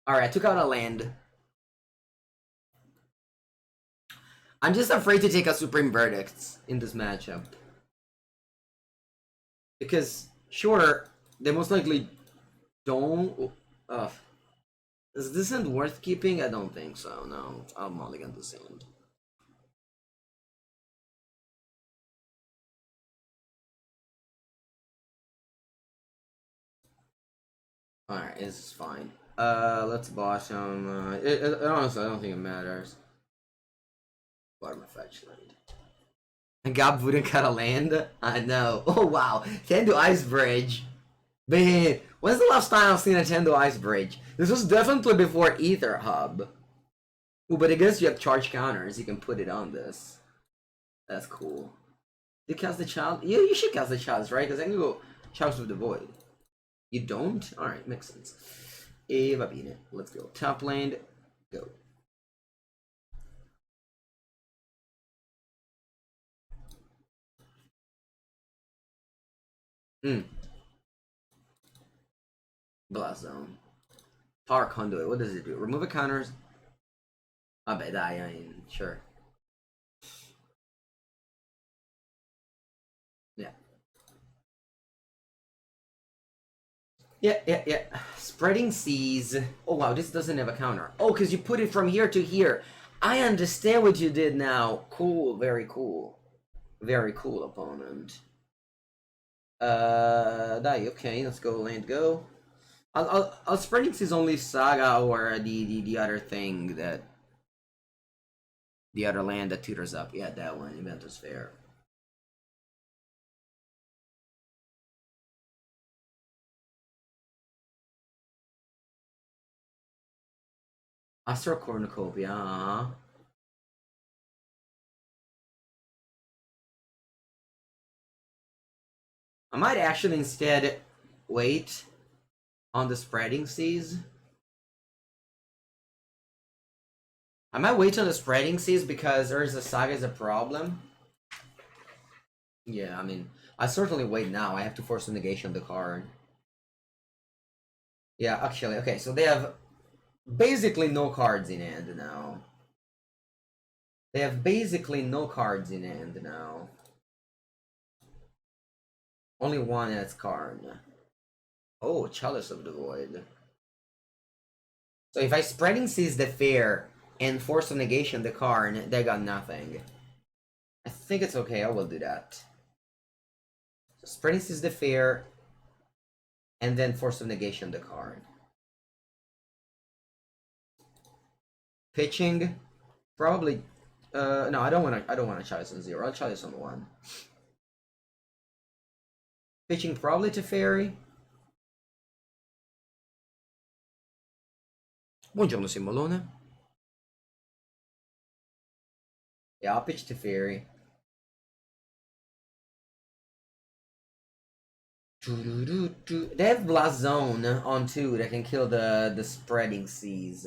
[SPEAKER 1] Alright, I took out a land. I'm just afraid to take a Supreme Verdict in this matchup. Because, sure, they most likely don't... Is this end worth keeping? I don't think so, no. I'll mulligan this end. Alright, this is fine. Let's bottom. Honestly, I don't think it matters. Bottom of fetch land. And Gab wouldn't cut a land? I know. Oh wow. Tendo Ice Bridge. Man, when's the last time I've seen a Tendo Ice Bridge? This was definitely before Aether Hub. Ooh, but I guess you have charge counters. You can put it on this. That's cool. You cast the Chalice? Yeah, you should cast the Chalice, right? Because I can go Chalice with the Void. You don't? Alright, makes sense. Va bene. Let's go. Top lane. Go. Blast Zone. Power Conduit. What does it do? Remove a counters. Vabbè, dai, I mean, sure. Yeah. Yeah. Spreading Seas. Oh, wow, this doesn't have a counter. Oh, because you put it from here to here. I understand what you did now. Cool, very cool. Very cool, opponent. Dai, okay, let's go land go. I'll Spreading Seas only Saga or the other thing that... The other land that tutors up. Yeah, that one. Event was fair. Astro Cornucopia, I might actually instead wait on the Spreading Seas. I might wait till the spreading seas because Urza Saga is a problem. Yeah, I mean, I certainly wait now. I have to force a negation of the card. Yeah, actually, okay, so they have basically no cards in hand now. They have basically no cards in hand now. Only one as card. Oh, Chalice of the Void. So if I Spreading Seas the Fair and Force of Negation the card, they got nothing. I think it's okay, I will do that. So Spreading Seas the Fair and then Force of Negation the card. Pitching, probably. No, I don't want to Chalice on 0. I'll Chalice on 1. Pitching probably Teferi. Buongiorno Simolone. Yeah, I'll pitch Teferi. They have Blast Zone on 2 that can kill the Spreading Seas.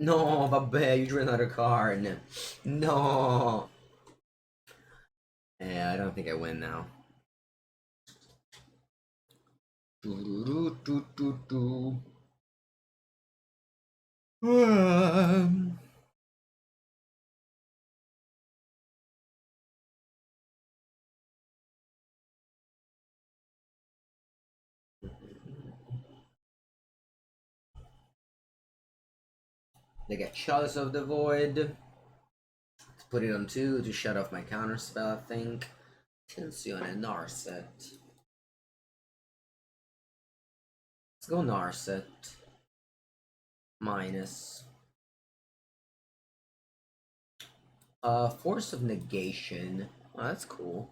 [SPEAKER 1] No, vabbè, you drew another card. No. Yeah, I don't think I win now. They get Chalice of the Void. Let's put it on 2 to shut off my counterspell, I think. Tensione Narset. Let's go Narset. Minus. Force of Negation. Oh, that's cool.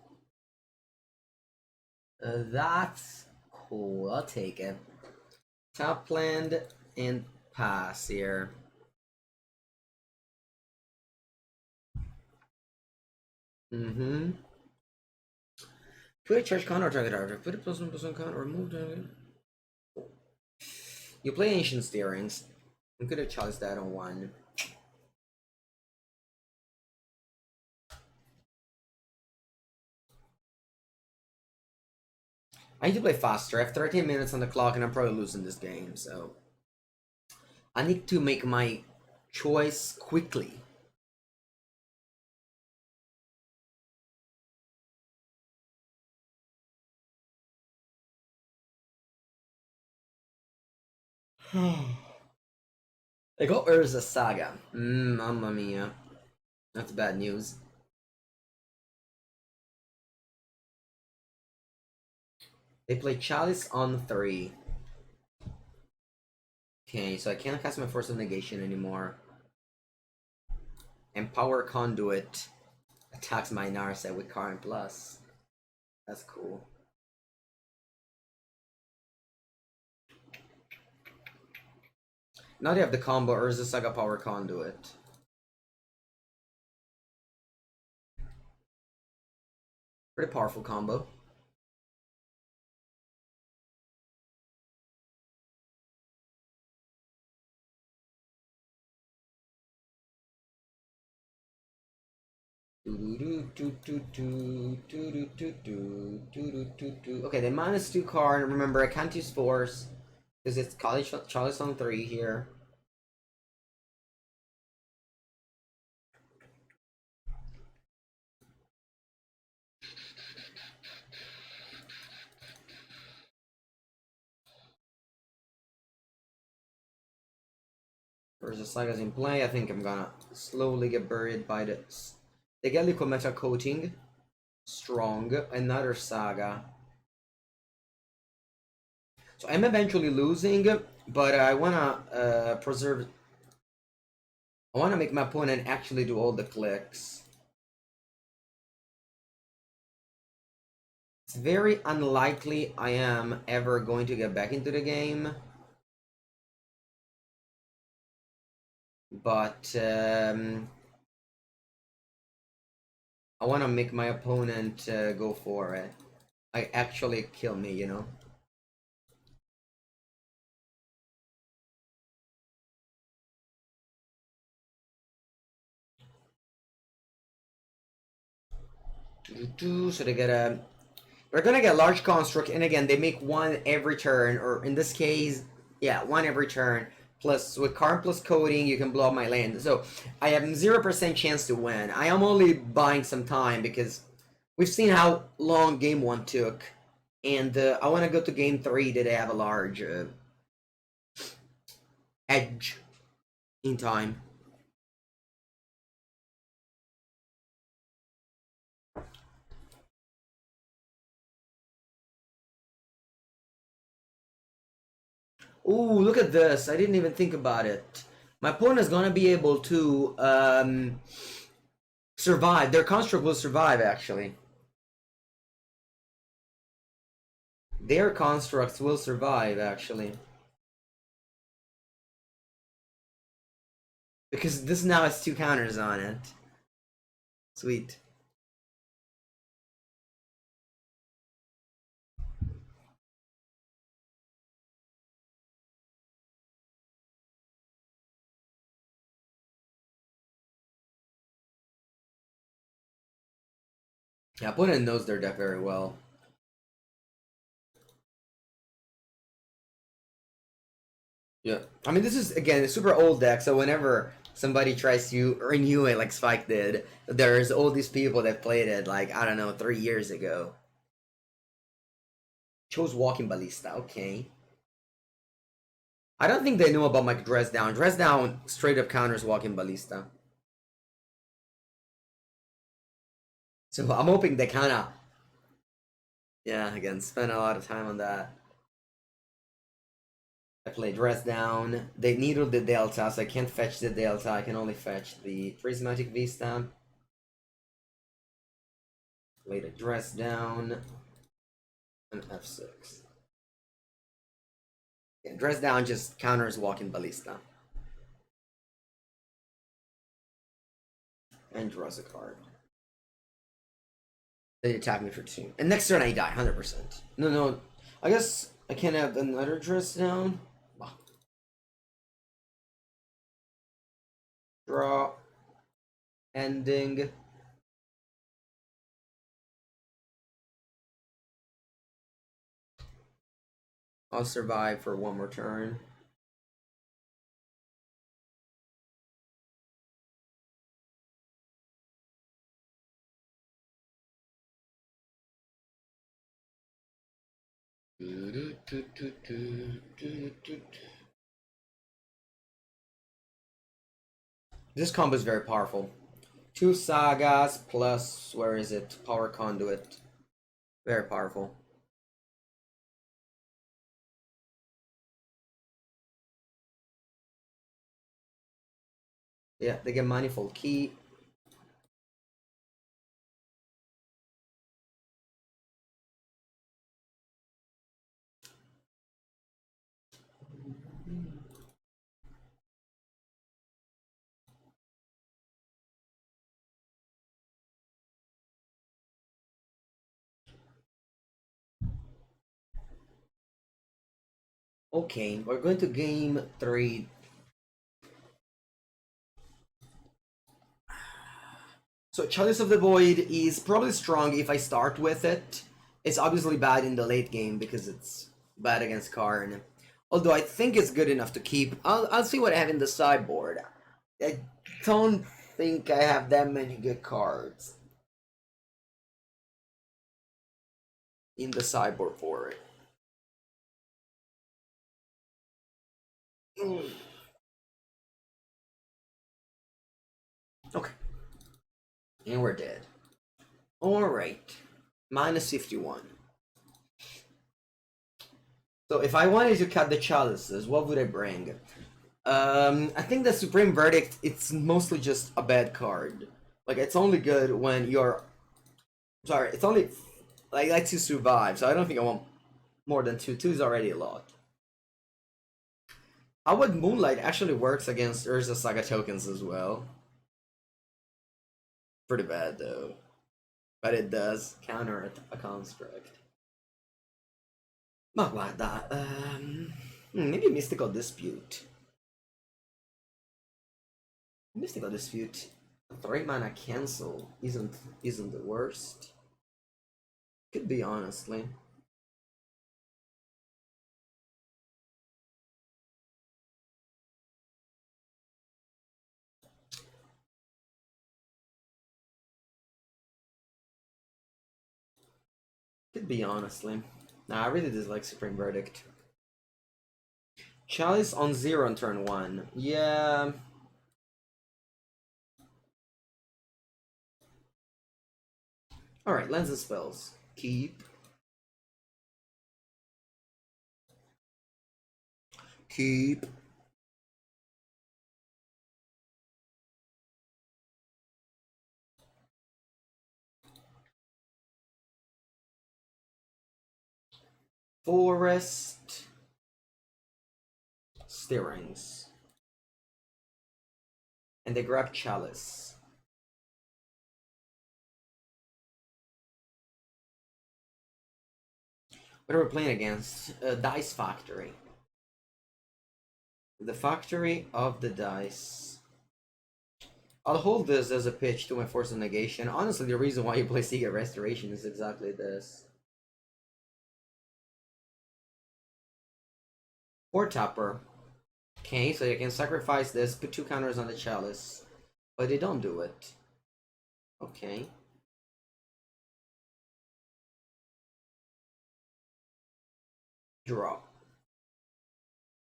[SPEAKER 1] That's cool. I'll take it. Top land and pass here. Mm-hmm. Put a charge counter target object. Put a +1/+1 counter. Remove target. You play Ancient Steerings. I'm gonna chalice that on 1. I need to play faster. I have 13 minutes on the clock and I'm probably losing this game, so I need to make my choice quickly. They got Urza Saga. Mamma mia. That's bad news. They play Chalice on 3. Okay, so I can't cast my Force of Negation anymore. And Power Conduit attacks my Narset with Current Plus. That's cool. Now they have the combo Urza Saga Power Conduit. Pretty powerful combo. Okay, the -2 card. Remember, I can't use Force because it's Chalice on 3 here. Urza Saga's in play. I think I'm gonna slowly get buried by this. They get Liquid Meta Coating. Strong. Another Saga. So I'm eventually losing, but I wanna preserve. I wanna make my opponent actually do all the clicks. It's very unlikely I am ever going to get back into the game. but I want to make my opponent go for it. I actually kill me, you know. So they get a. They're gonna get large construct, and again they make one every turn, or in this case, yeah, one every turn. Plus with Karn plus coding, you can blow up my land. So I have 0% chance to win. I am only buying some time because we've seen how long game 1 took, and I want to go to game 3 that I have a large edge in time. Ooh, look at this. I didn't even think about it. My opponent is gonna be able to survive. Their construct will survive, actually. Their constructs will survive, actually. Because this now has 2 counters on it. Sweet. Yeah, opponent knows their deck very well. Yeah. I mean, this is, again, a super old deck, so whenever somebody tries to renew it like Spike did, there's all these people that played it, like, I don't know, 3 years ago. Chose Walking Ballista, okay. I don't think they knew about my Dress Down. Dress Down straight up counters Walking Ballista. So I'm hoping they kind of, yeah, again, spend a lot of time on that. I play Dress Down. They needled the Delta, so I can't fetch the Delta. I can only fetch the Prismatic Vista. Play the Dress Down. And F6. Yeah, Dress Down just counters Walking Ballista. And draws a card. They attack me for 2. And next turn I die, 100%. No. I guess I can't have another Dress Down. Draw. Ending. I'll survive for 1 more turn. This combo is very powerful. 2 sagas plus, where is it? Power Conduit. Very powerful. Yeah, they get Manifold Key. Okay, we're going to game 3. So Chalice of the Void is probably strong if I start with it. It's obviously bad in the late game because it's bad against Karn. Although I think it's good enough to keep. I'll see what I have in the sideboard. I don't think I have that many good cards in the sideboard for it. Okay. And we're dead. Alright. Minus 51. So if I wanted to cut the chalices, what would I bring? I think the Supreme Verdict, it's mostly just a bad card. Like, it's only good when you're... Sorry, it's only... Like, lets you survive, so I don't think I want more than 2. 2 is already a lot. Hallowed Moonlight actually works against Urza Saga tokens as well. Pretty bad though. But it does counter a construct. Ma guarda, maybe Mystical Dispute. Mystical Dispute, 3 mana cancel isn't the worst. Could be, honestly. Could be, honestly. Nah, I really dislike Supreme Verdict. Chalice on 0 on turn 1. Yeah. Alright, Lens and Spells. Keep. Keep. Forest. Stirrings. And they grab Chalice. What are we playing against? Dice Factory. The Factory of the Dice. I'll hold this as a pitch to my Force of Negation. Honestly, the reason why you play Seagate Restoration is exactly this. 4-tapper. Okay, so you can sacrifice this, put 2 counters on the Chalice. But they don't do it. Okay. Draw.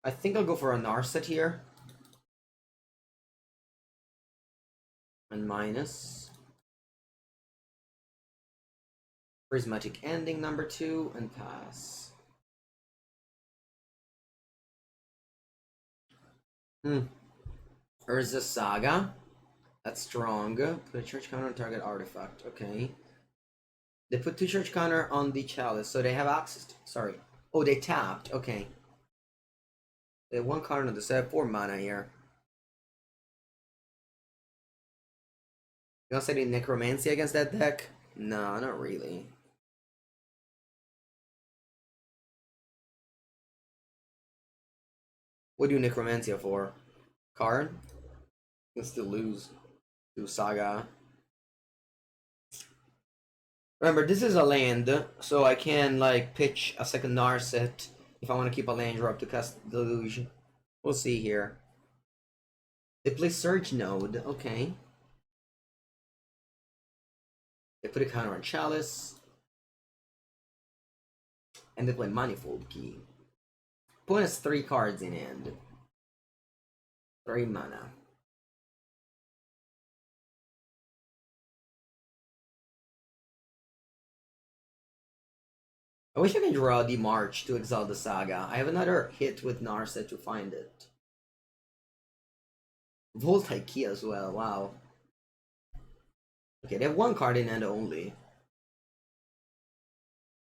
[SPEAKER 1] I think I'll go for a Narset here. And minus. Prismatic Ending number 2 and pass. Urza Saga. That's strong. Put a charge counter on target artifact. Okay. They put 2 charge counter on the Chalice, so they have access to, sorry. Oh, they tapped. Okay. They have 1 card on the set, 4 mana here. You want to say Necromancy against that deck? No, not really. What do you Necromantia for? Card? You can still lose to Saga. Remember, this is a land, so I can like pitch a second Narset if I want to keep a land drop to cast Deluge. We'll see here. They play Surge Node, okay. They put a counter on Chalice. And they play Manifold Key. Opponent has 3 cards in hand. 3 mana. I wish I could draw the March to exile the Saga. I have another hit with Narset to find it. Voltaic Key as well, wow. Okay, they have 1 card in hand only.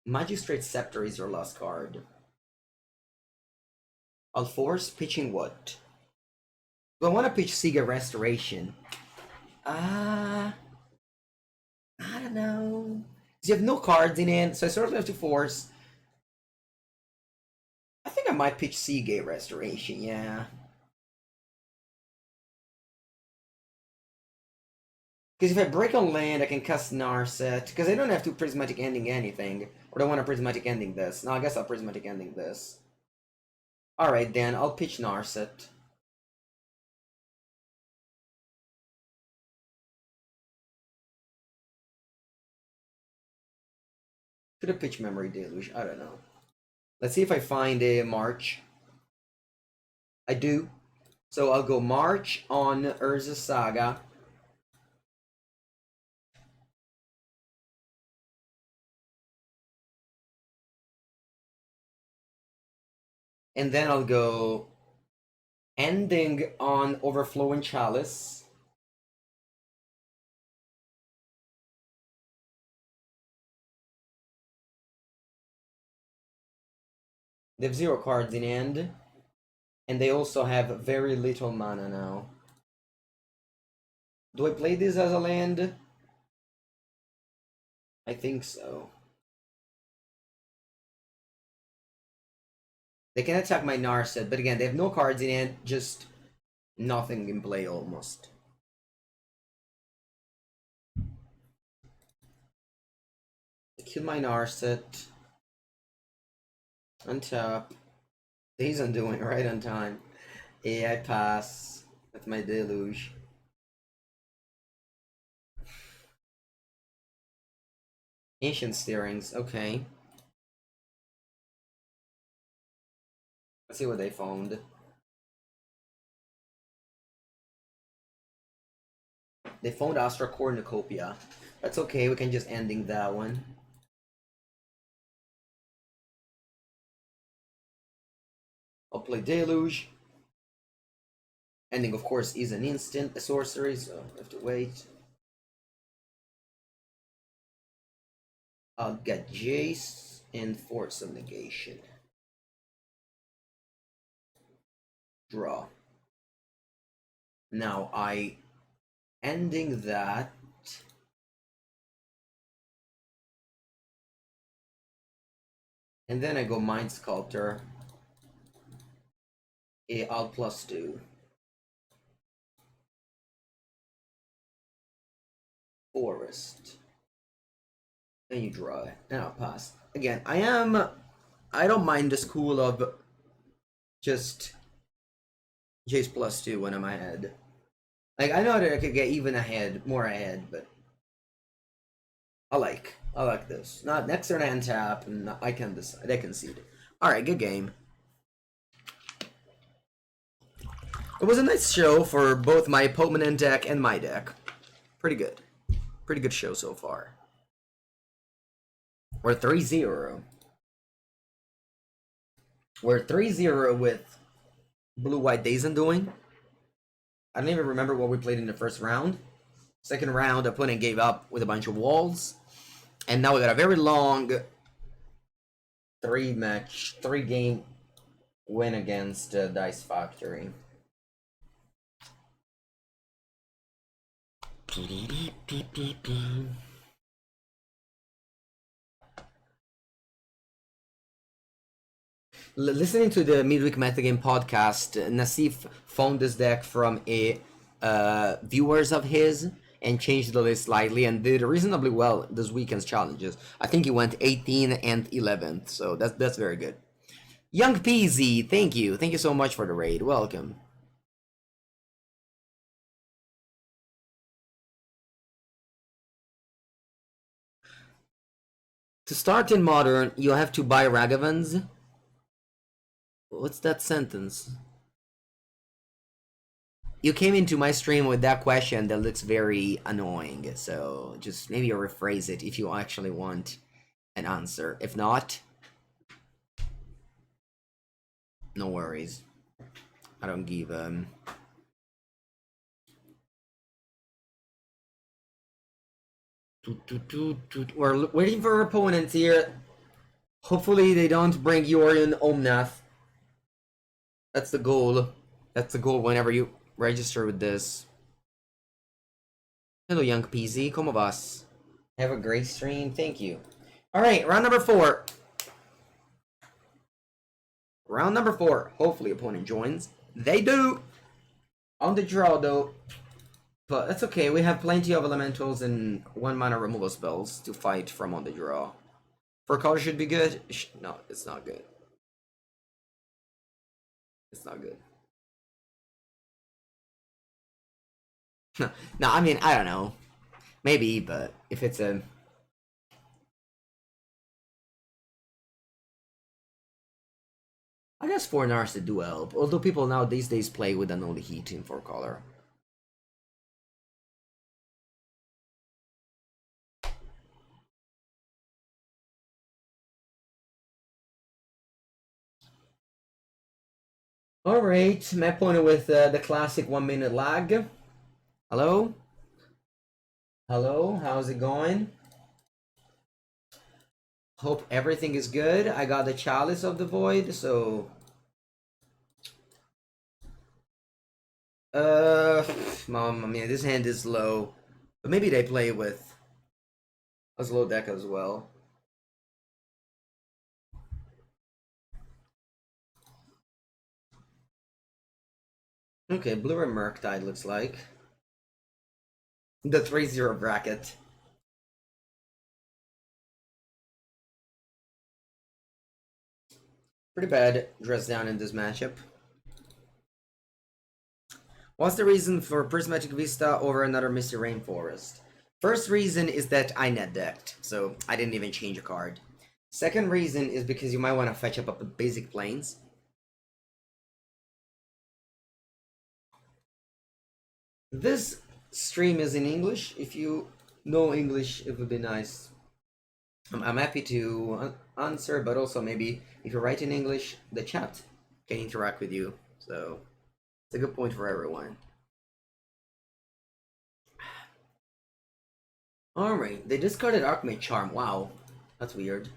[SPEAKER 1] Magistrate Scepter is your last card. I'll force pitching what? Do I want to pitch Siga Restoration? I don't know. You have no cards in hand, so I sort of have to force. I think I might pitch Seagate Restoration, yeah. Because if I break on land, I can cast Narset. Because I don't have to Prismatic Ending anything. Or do I want to Prismatic Ending this? No, I guess I'll Prismatic Ending this. Alright then, I'll pitch Narset. Could have pitched Memory Deluge, I don't know. Let's see if I find a March. I do. So I'll go March on Urza Saga. And then I'll go Ending on Overflowing Chalice. They have 0 cards in hand. And they also have very little mana now. Do I play this as a land? I think so. They can attack my Narset, but again, they have no cards in it, just nothing in play almost. Kill my Narset. Untap. He's undoing right on time. Yeah, I pass. That's my Deluge. Ancient Steerings, okay. Let's see what they found. They found Astra Cornucopia. That's okay, we can just ending that one. I'll play Deluge. Ending, of course, is an instant, a sorcery, so I have to wait. I'll get Jace and Force of Negation. Draw. Now I ending that. And then I go Mind Sculptor. I'll +2. Forest. Then you draw it. And I'll pass. Again, I don't mind the school of just Jace +2 when I'm ahead. Like, I know that I could get even ahead, more ahead, but I like this. Not next turn I untap, and I can decide. I concede. All right, good game. It was a nice show for both my opponent deck and my deck. Pretty good. Pretty good show so far. We're 3-0. We're 3-0 with Blue-White Days Undoing. I don't even remember what we played in the first round. Second round, opponent gave up with a bunch of walls. And now we got a very long 3-game win against Dice Factory. Listening to the Midweek Metagame podcast, Nassif found this deck from a viewers of his and changed the list slightly and did reasonably well this weekend's challenges. I think he went 18 and 11th, so that's very good. Young Peasy, thank you so much for the raid. Welcome. To start in Modern, you have to buy Ragavans. What's that sentence? You came into my stream with that question that looks very annoying, so just maybe rephrase it if you actually want an answer. If not, no worries. I don't give We're waiting for our opponents here. Hopefully they don't bring Yorion Omnath. That's the goal. That's the goal whenever you register with this. Hello, Young PZ. Como vas? Have a great stream. Thank you. Alright, round number 4. Round number 4. Hopefully opponent joins. They do! On the draw, though. But that's okay. We have plenty of elementals and 1 mana removal spells to fight from on the draw. 4 color should be good. No, it's not good. It's not good. No, I mean, I don't know. Maybe, but if it's a... I guess 4 Narset do help, although people now these days play with an only heat in 4 color. Alright, my opponent with the classic 1-minute lag. Hello? Hello, how's it going? Hope everything is good. I got the Chalice of the Void, so Mom, I mean, this hand is low. But maybe they play with a slow deck as well. Okay, blue and Murktide looks like. The 3-0 bracket. Pretty bad dress down in this matchup. What's the reason for Prismatic Vista over another Misty Rainforest? First reason is that I net decked, so I didn't even change a card. Second reason is because you might want to fetch up basic planes. This stream is in English. If you know English, it would be nice. I'm happy to answer, but also maybe if you write in English, the chat can interact with you. So it's a good point for everyone. Alright, they discarded Archmage Charm. Wow, that's weird.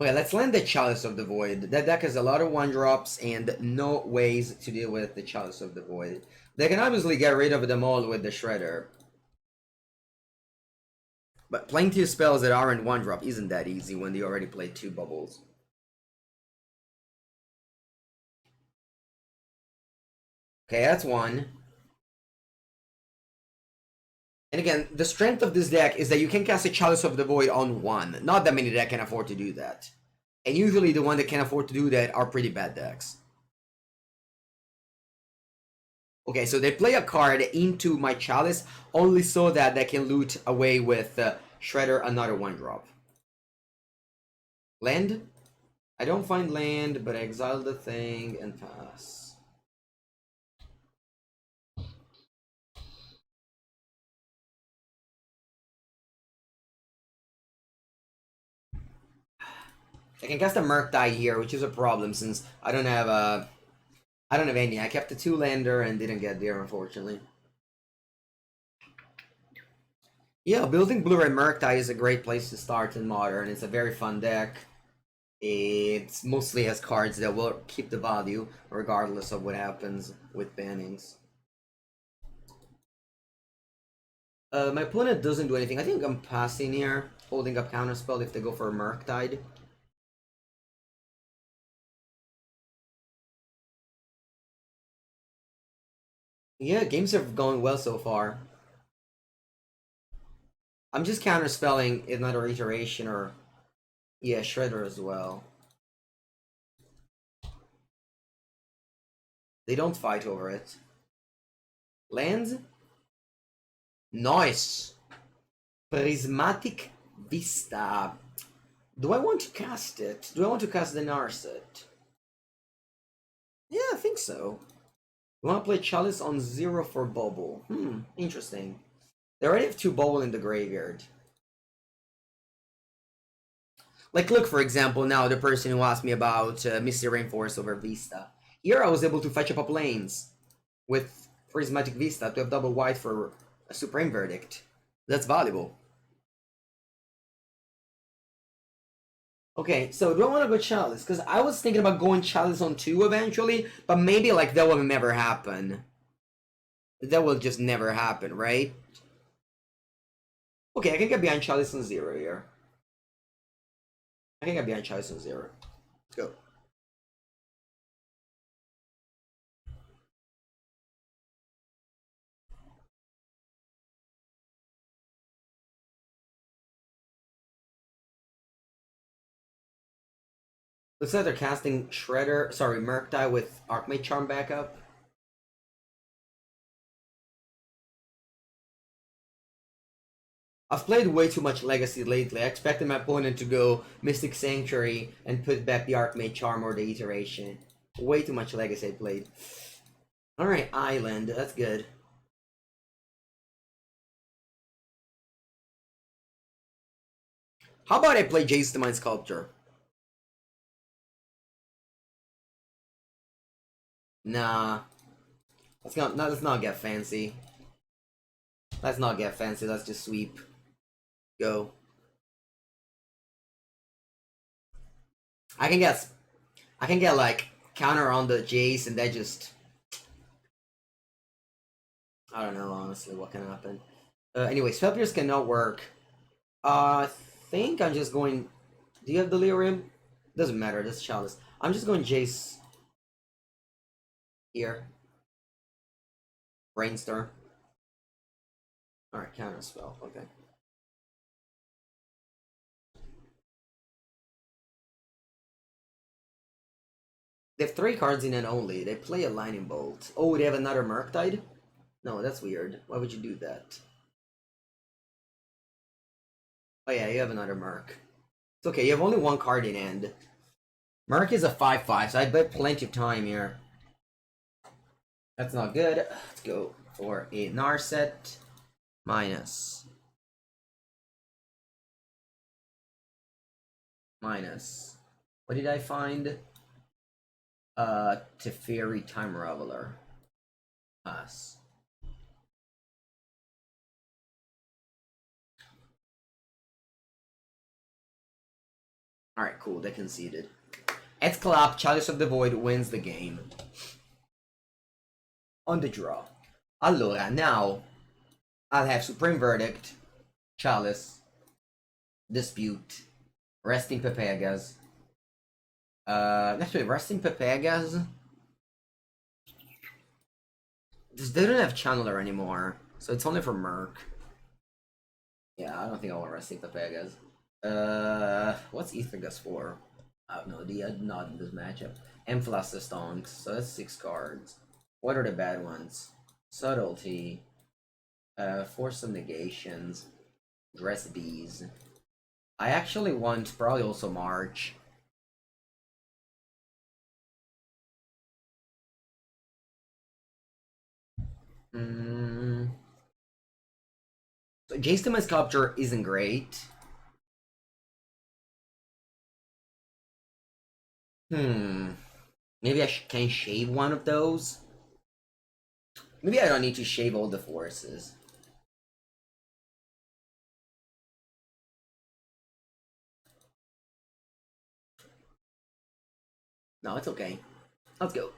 [SPEAKER 1] Okay, let's land the Chalice of the Void. That deck has a lot of 1-drops and no ways to deal with the Chalice of the Void. They can obviously get rid of them all with the Shredder. But playing 2 spells that aren't 1-drop isn't that easy when they already played 2 bubbles. Okay, that's 1. And again, the strength of this deck is that you can cast a Chalice of the Void on 1. Not that many decks can afford to do that. And usually the one that can afford to do that are pretty bad decks. Okay, so they play a card into my Chalice only so that they can loot away with Shredder another 1-drop. Land? I don't find land, but I exile the thing and pass. I can cast a Murktide here, which is a problem since I don't have any. I kept a 2-lander and didn't get there, unfortunately. Yeah, building blue and Murktide is a great place to start in Modern. It's a very fun deck. It mostly has cards that will keep the value regardless of what happens with bannings. My opponent doesn't do anything. I think I'm passing here, holding up Counterspell if they go for a Murktide. Yeah, games have gone well so far. I'm just counterspelling another iteration or... Yeah, Shredder as well. They don't fight over it. Lands? Nice! Prismatic Vista. Do I want to cast it? Do I want to cast the Narset? Yeah, I think so. You want to play Chalice on 0 for Bubble. Interesting. They already have 2 Bubble in the graveyard. Like, look, for example, now the person who asked me about Misty Rainforest over Vista. Here I was able to fetch up lanes with Prismatic Vista to have double white for a Supreme Verdict. That's valuable. Okay, so do I want to go Chalice? Because I was thinking about going Chalice on 2 eventually, but maybe like that will never happen. That will just never happen, right? Okay, I can get behind Chalice on 0 here. I can get behind Chalice on 0. Let's go. Looks like they're casting Murktide with Archmage Charm backup. I've played way too much Legacy lately. I expected my opponent to go Mystic Sanctuary and put back the Archmage Charm or the iteration. Way too much Legacy I played. Alright, Island. That's good. How about I play Jace the Mind Sculptor? Nah. Let's not get fancy. Let's not get fancy. Let's just sweep. Go. I can get like counter on the Jace, and that just... I don't know, honestly, what can happen. Anyway, Spell Pierce cannot work. I think I'm just going... Do you have Delirium? Doesn't matter, that's Chalice. I'm just going Jace here. Brainstorm. Alright, Counterspell, okay. They have 3 cards in it only. They play a Lightning Bolt. Oh, they have another Murktide? No, that's weird. Why would you do that? Oh yeah, you have another Merc. It's okay, you have only 1 card in hand. Merc is a 5/5, so I bet plenty of time here. That's not good. Let's go for a Narset minus. What did I find? Teferi Time Raveler. Pass. Alright, cool, they conceded. It's clap, Chalice of the Void wins the game. On the draw. Allora, now I'll have Supreme Verdict, Chalice, Dispute, Resting Pepegas. Actually, Resting Pepegas. They don't have Channeler anymore, so it's only for Merc. Yeah, I don't think I want Resting Pepegas. What's Aether Gust for? I have no idea, not in this matchup. And Fluster Stonks, so that's 6 cards. What are the bad ones? Subtlety, Force of Negations, Dress Bees. I actually want probably also March. So Jace to my Sculptor isn't great. Maybe I can shave one of those. Maybe I don't need to shave all the forces. No, it's okay. Let's go.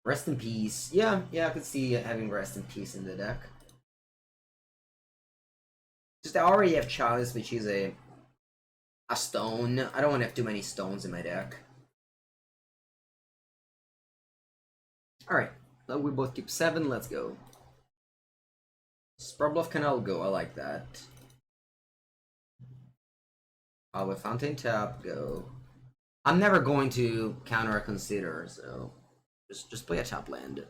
[SPEAKER 1] Rest in Peace. Yeah, I could see having Rest in Peace in the deck. Just I already have Chalice, which is a stone. I don't want to have too many stones in my deck. Alright, we both keep 7, let's go. Sparbluff Canal go, I like that. Hallowed Fountain tap, go. I'm never going to counter or consider, so just play a tap land.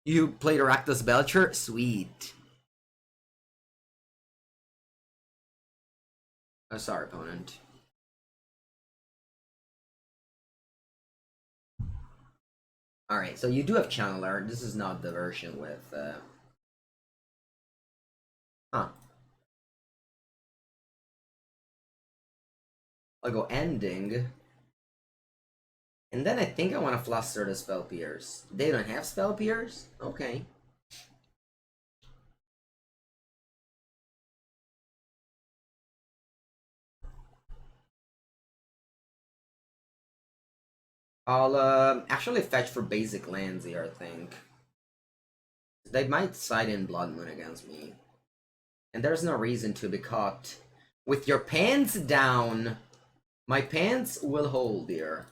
[SPEAKER 1] You played Arachnus Belcher? Sweet. Oh, sorry, opponent. Alright, so you do have Channeler. This is not the version with... Huh. I'll go Ending. And then I think I want to Fluster the Spell Pierce. They don't have Spell Pierce? Okay. I'll actually fetch for basic lands here, I think. They might side in Blood Moon against me. And there's no reason to be caught. With your pants down, my pants will hold here.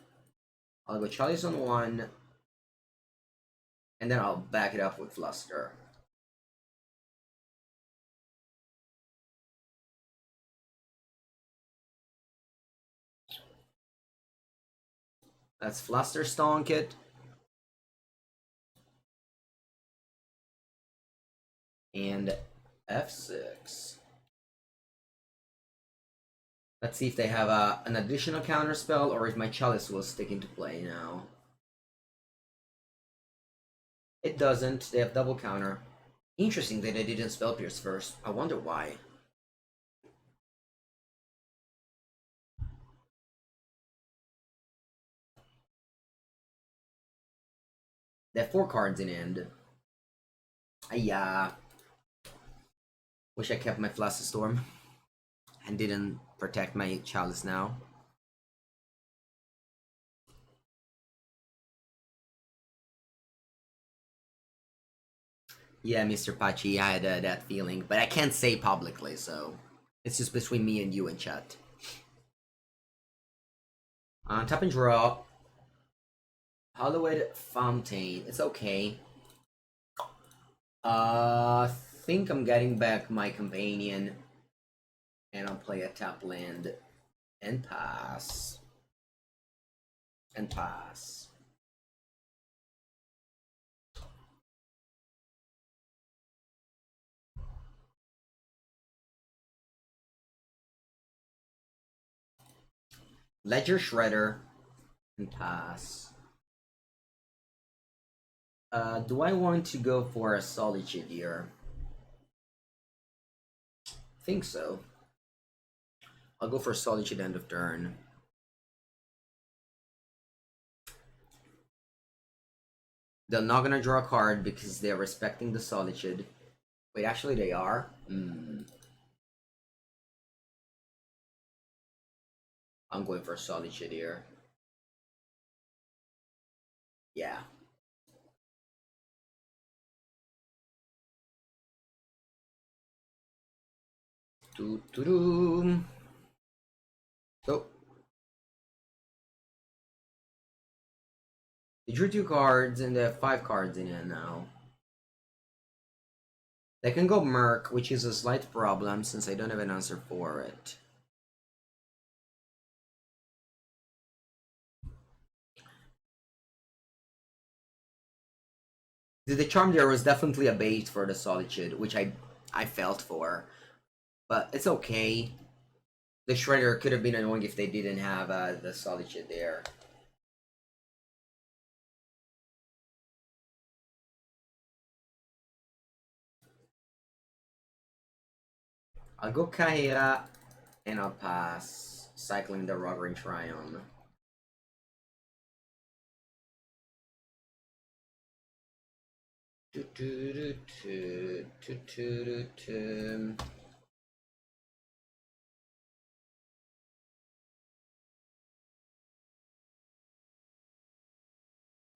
[SPEAKER 1] I'll go Chalice on 1. And then I'll back it up with Fluster. That's Fluster Stonk it. And F6. Let's see if they have an additional counterspell or if my Chalice will stick into play now. It doesn't. They have double counter. Interesting that they didn't Spell Pierce first. I wonder why. They have 4 cards in hand. Yeah. Wish I kept my Fluster Storm and didn't protect my Chalice now. Yeah, Mr. Pachi, I had that feeling, but I can't say publicly, so it's just between me and you in chat. Tap and draw. Hallowed Fountain. It's okay. Think I'm getting back my companion, and I'll play a tap land and pass. And pass. Ledger Shredder and pass. Do I want to go for a Solitude here? Think so. I'll go for Solitude end of turn. They're not gonna draw a card because they're respecting the Solitude. Wait, actually they are? I'm going for Solitude here. Yeah. Doo-doo-doo. So, they drew 2 cards and they have 5 cards in it now. They can go Merc, which is a slight problem since I don't have an answer for it. The charm there was definitely a bait for the Solitude, which I felt for. But it's okay. The Shredder could have been annoying if they didn't have the Solitude there. I'll go Kaheera, and I'll pass, cycling the Raugrin Triome.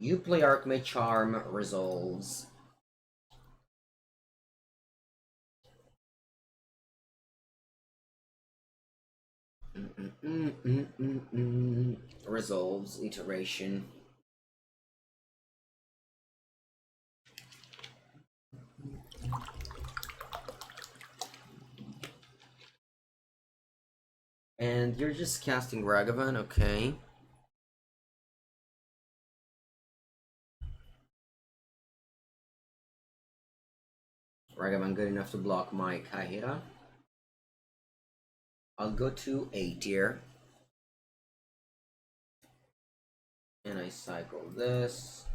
[SPEAKER 1] You play Archmage Charm, resolves. Resolves, iteration. And you're just casting Ragavan, okay. Ragavan good enough to block my Kaheera. I'll go to A tier. And I cycle this.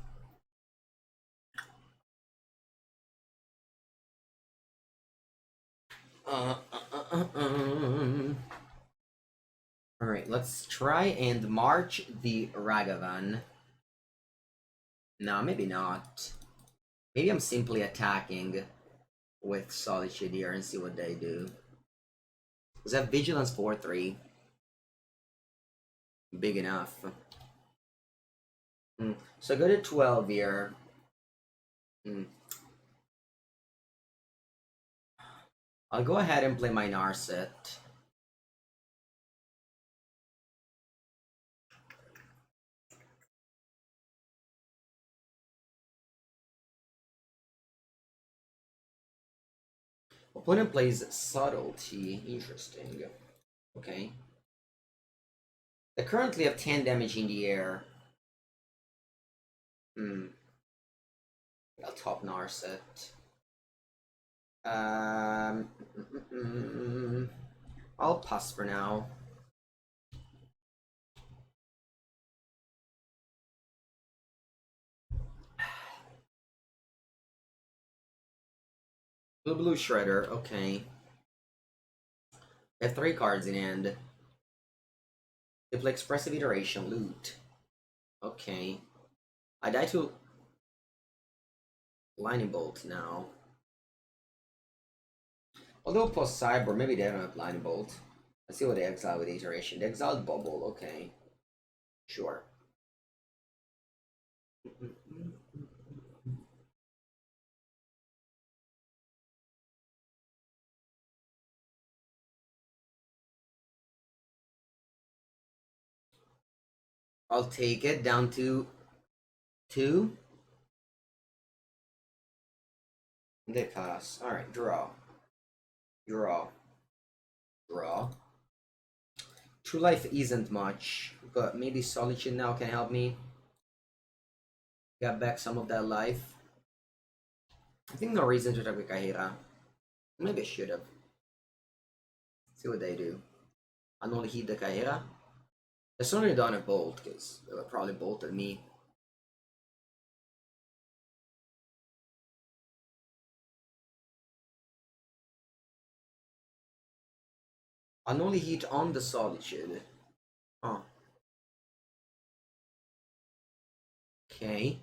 [SPEAKER 1] Alright, let's try and march the Ragavan. No, maybe not. Maybe I'm simply attacking with Solitude here and see what they do. Because I have Vigilance 4-3. Big enough. So go to 12 here. I'll go ahead and play my Narset. Opponent plays Subtlety. Interesting. Okay. They currently have 10 damage in the air. I'll top Narset. I'll pass for now. Blue Shredder, okay. They have 3 cards in hand. They play Expressive Iteration, Loot. Okay. I die to Lightning Bolt now. Although post Cyber, maybe they don't have Blind Bolt. Let's see what they exile with Iteration. They exiled Bubble, okay. Sure. I'll take it down to 2. They pass. Alright, draw. Draw. Draw. True Life isn't much, but maybe Solitude now can help me get back some of that life. I think no reason to attack with Kaheera. Maybe I should have. See what they do. I only hit the Kaheera. It's only done a bolt, because they would probably bolted me. I'll only hit on the Solitude. Oh. Okay.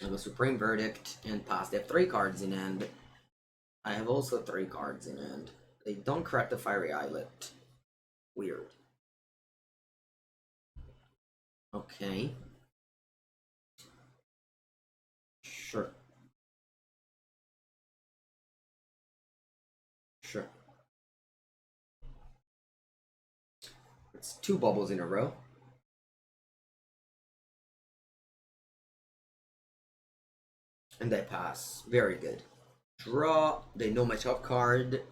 [SPEAKER 1] I have a Supreme Verdict and pass. They have 3 cards in hand. I have also 3 cards in hand. They don't correct the Fiery Islet. Weird. Okay. Sure. Sure. It's 2 bubbles in a row. And they pass. Very good. Draw. They know my top card.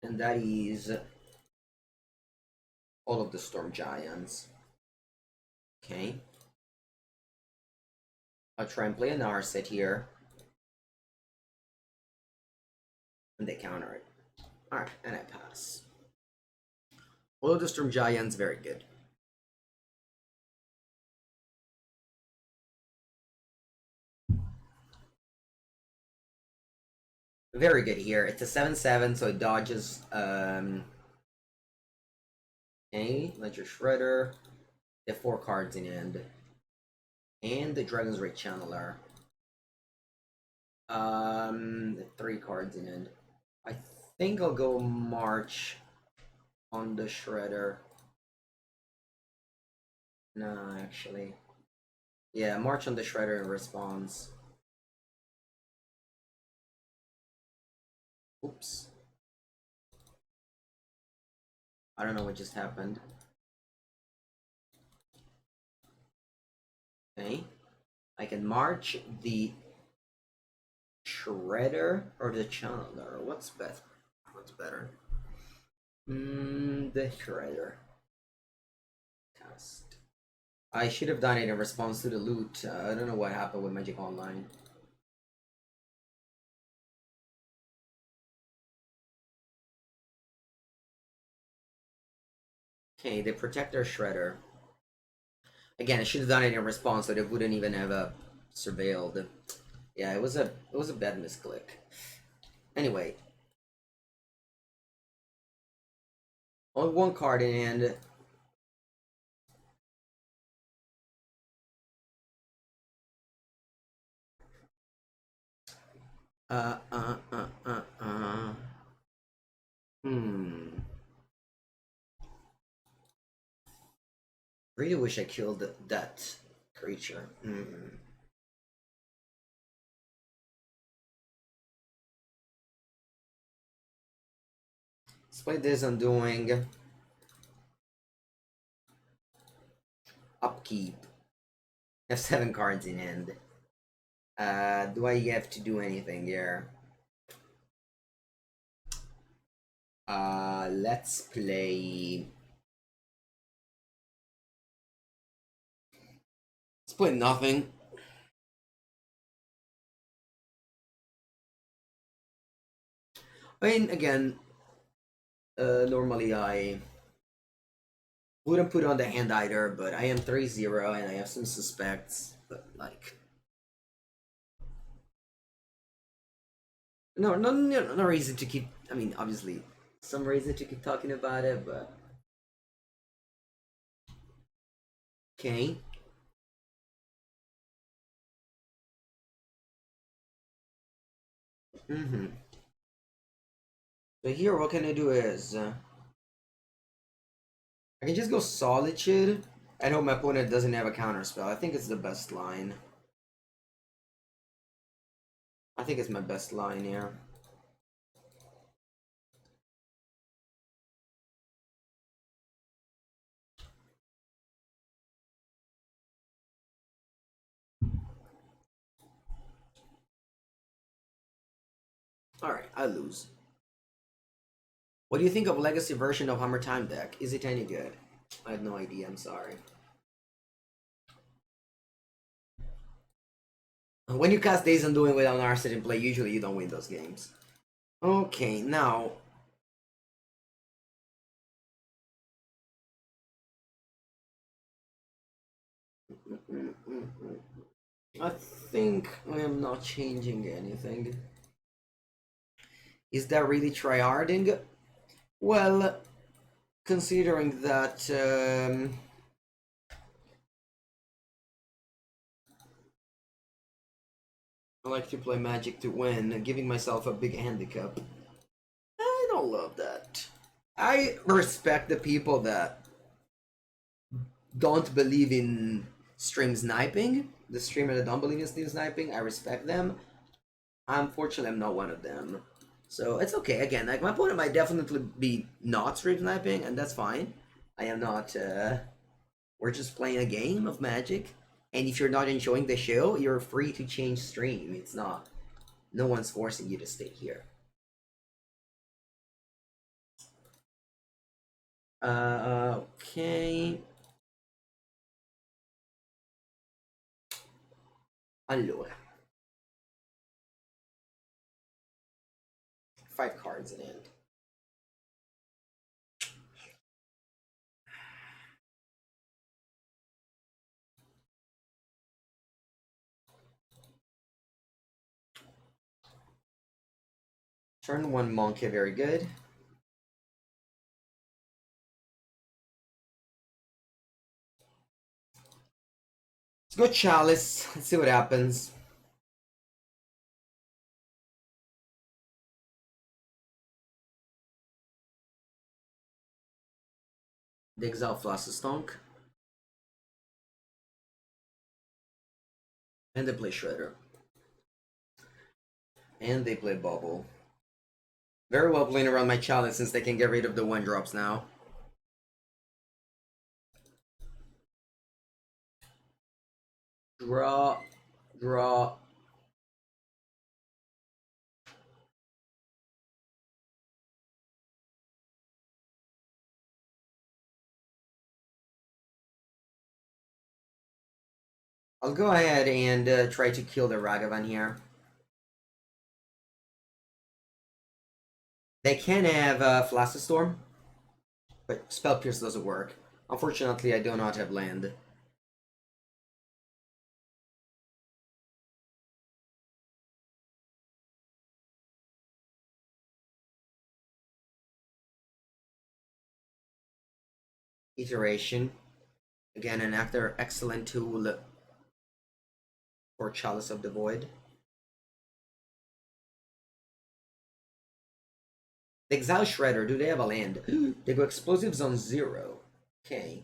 [SPEAKER 1] And that is all of the Storm Giants. Okay. I'll try and play a Narset here. And they counter it. Alright, and I pass. All of the Storm Giants, very good. Very good here. It's a 7/7, so it dodges okay, Ledger Shredder. They have 4 cards in hand. And the Dragon's Ray Channeler. 3 cards in hand. I think I'll go March on the Shredder. No, actually. Yeah, March on the Shredder in response. Oops. I don't know what just happened. Okay. I can March the Shredder or the Channeler. What's better? What's better? The Shredder. Cast. I should have done it in response to the loot. I don't know what happened with Magic Online. Okay, they protect their Shredder. Again, I should have done it in response so they wouldn't even have surveilled. Yeah, it was a bad misclick. Anyway. Only 1 card in hand. Really wish I killed that creature. Despite this, I'm doing upkeep. I have 7 cards in hand. Do I have to do anything here? Let's play. Let's play nothing. I mean, again, normally I wouldn't put on the hand either, but I am 3-0 and I have some suspects, but like. No reason to keep. I mean, obviously, some reason to keep talking about it, but okay. Mm-hmm. So here, what can I do is I can just go Solitude and hope my opponent doesn't have a counterspell. I think it's the best line. I think it's my best line here. Alright, I lose. What do you think of legacy version of Hammer Time deck? Is it any good? I have no idea, I'm sorry. When you cast Days Undoing without Narset in play, usually you don't win those games. Okay, now... I think I am not changing anything. Is that really tryharding? Well, considering that... I like to play Magic to win, giving myself a big handicap. I don't love that. I respect the people that don't believe in stream sniping. The streamer that don't believe in stream sniping, I respect them. Unfortunately, I'm not one of them. So it's okay. Again, like my opponent might definitely be not stream sniping, and that's fine. I am not. We're just playing a game of Magic, and if you're not enjoying the show, you're free to change stream. It's not. No one's forcing you to stay here. Okay. Allora. 5 cards in hand. Turn 1 Monkey, very good. Let's go Chalice. Let's see what happens. They exile Flassestonk. And they play Shredder. And they play Bubble. Very well playing around my Chalice since they can get rid of the 1-drops now. Draw. Draw. I'll go ahead and try to kill the Ragavan here. They can have Flassestorm, but Spell Pierce doesn't work. Unfortunately, I do not have land. Iteration. Again, another excellent tool for Chalice of the Void. The Exile Shredder, do they have a land? They go Explosives on 0. Okay.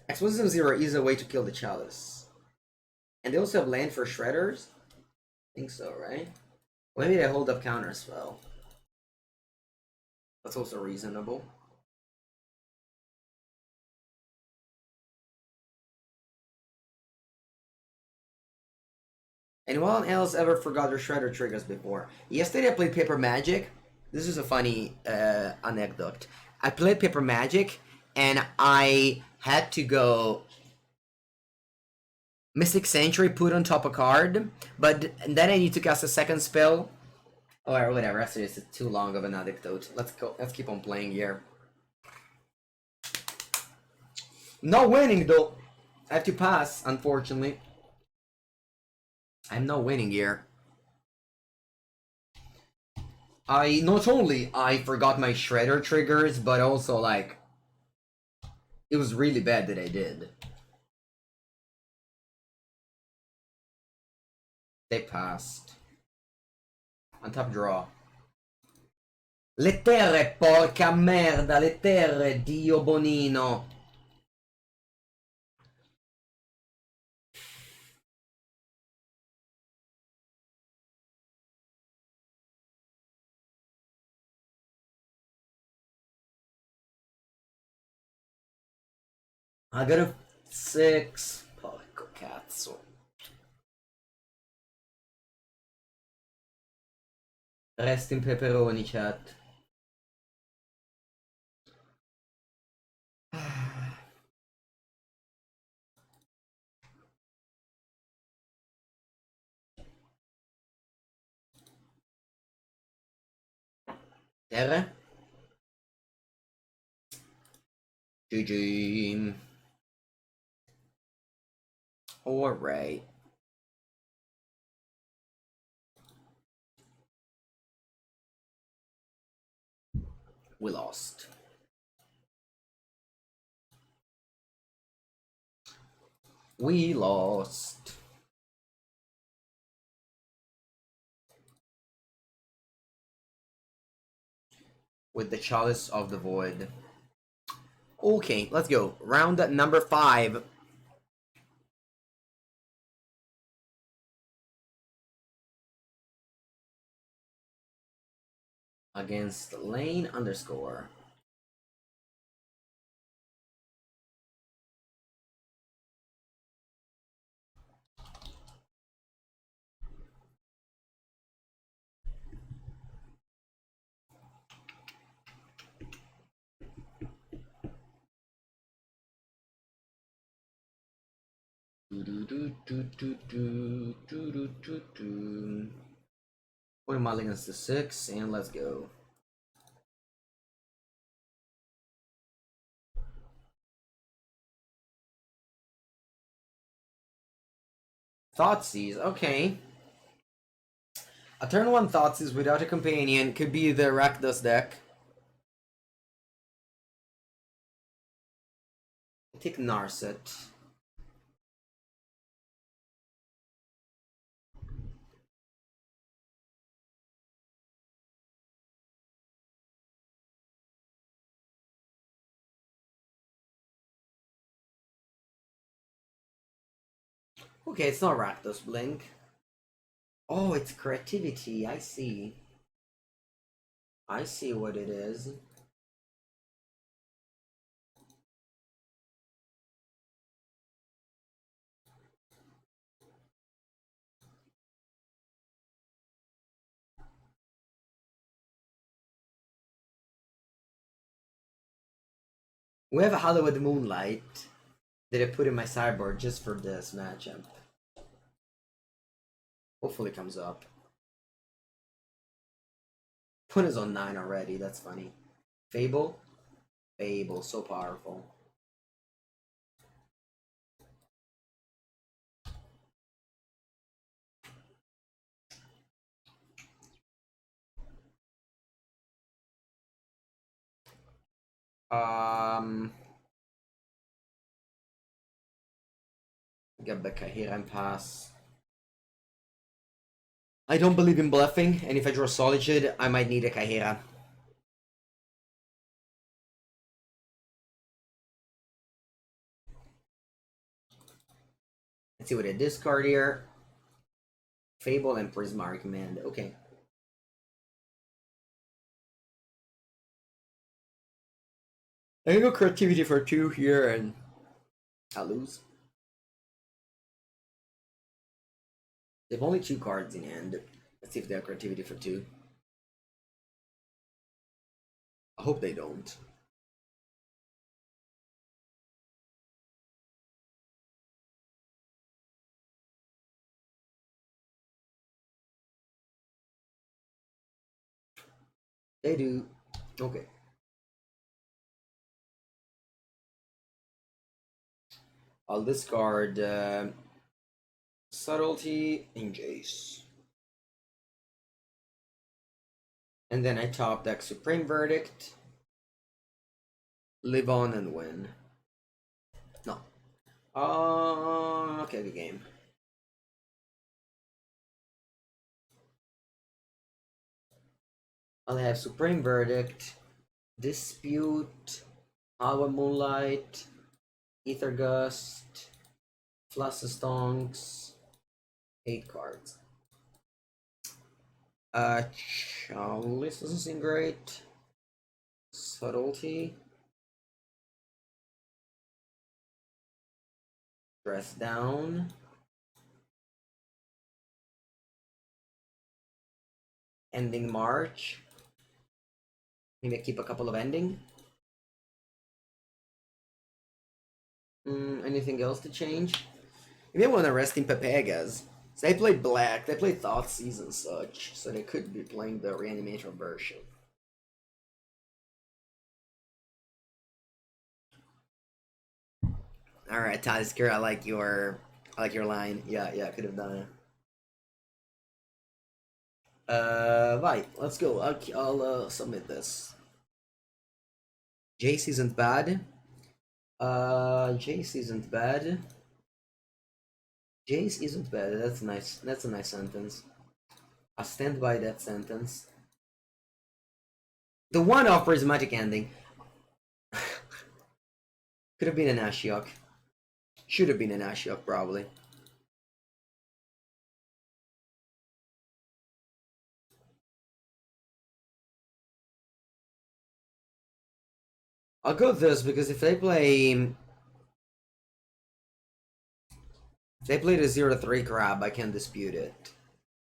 [SPEAKER 1] Explosives on 0 is a way to kill the Chalice. And they also have land for Shredders? I think so, right? Well, maybe they hold up Counterspell. That's also reasonable. Anyone else ever forgot their Shredder triggers before? Yesterday I played Paper Magic. This is a funny anecdote. I played Paper Magic and I had to go Mystic Sanctuary, put on top a card, but then I need to cast a second spell. Or whatever, after this is too long of an anecdote. Let's go. Let's keep on playing here. Not winning though. I have to pass, unfortunately. I'm not winning here. Not only I forgot my Shredder triggers, but also like it was really bad that I did. They passed. On top draw. Le terre, porca merda, le terre, Dio Bonino. I got a 6. Porco cazzo. Rest in pepperoni, chat. Terre? GG. Alright. We lost. We lost. With the Chalice of the Void. Okay, let's go. Round number 5. Against lane underscore. Put him all against the 6 and let's go. Thoughtseize, okay. A turn 1 Thoughtseize without a companion could be the Rakdos deck. Take Narset. Okay, it's not Rakdos Blink. Oh, it's creativity, I see. I see what it is. We have a Hallowed Moonlight that I put in my sideboard just for this matchup. Hopefully it comes up. Put is on 9 already, that's funny. Fable? Fable, so powerful. Get the Kaheera and pass. I don't believe in bluffing, and if I draw Solitude, I might need a Kaheera. Let's see what I discard here. Fable and Prismatic Command. Okay. I can go creativity for 2 here and I'll lose. They have only 2 cards in hand. Let's see if they have creativity for 2. I hope they don't. They do. Okay. I'll discard Subtlety and Jace. And then I top deck Supreme Verdict. Live on and win. No. Okay, the game. I'll have Supreme Verdict, Dispute, Hallowed Moonlight, Aether Gust, Fluster Stonks, 8 cards. Chalice doesn't seem great. Subtlety. Dress down. Ending March. Maybe I keep a couple of ending. Anything else to change? Maybe I want to rest in Pepegas. So they played Black, they played Thoughtseize and such, so they could be playing the Reanimator version. Alright, Tazker, I like your line. Yeah, I could have done it. Right, let's go. I'll submit this. Jace isn't bad. Jace isn't bad. Jace isn't bad. That's nice. That's a nice sentence. I stand by that sentence. The one-off Prismatic Ending. Could have been an Ashiok. Should have been an Ashiok, probably. I'll go this because if they play the 0-3 crab, I can dispute it.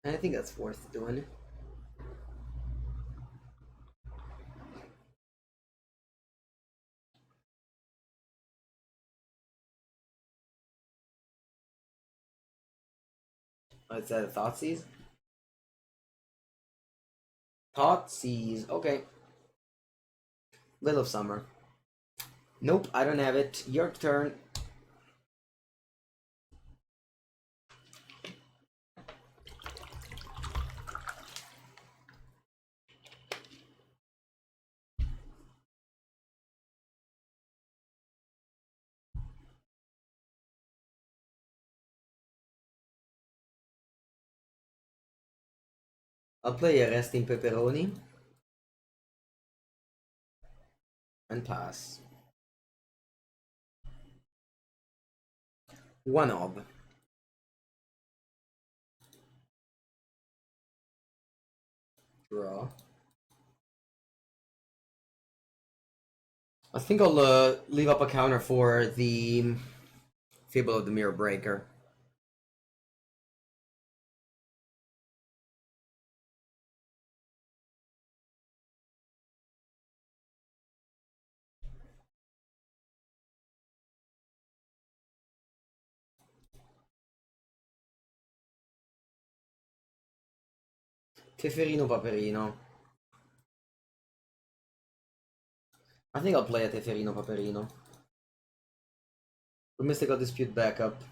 [SPEAKER 1] And I think that's worth doing. Oh, it's a Thoughtseize? Thoughtseize, okay. Will of Summer. Nope, I don't have it. Your turn. I'll play a Resting Pepperoni. And pass. One of. Draw. I think I'll leave up a counter for the Fable of the Mirror Breaker. Teferino Paperino. I think I'll play a Teferino Paperino. With Mystical Dispute backup.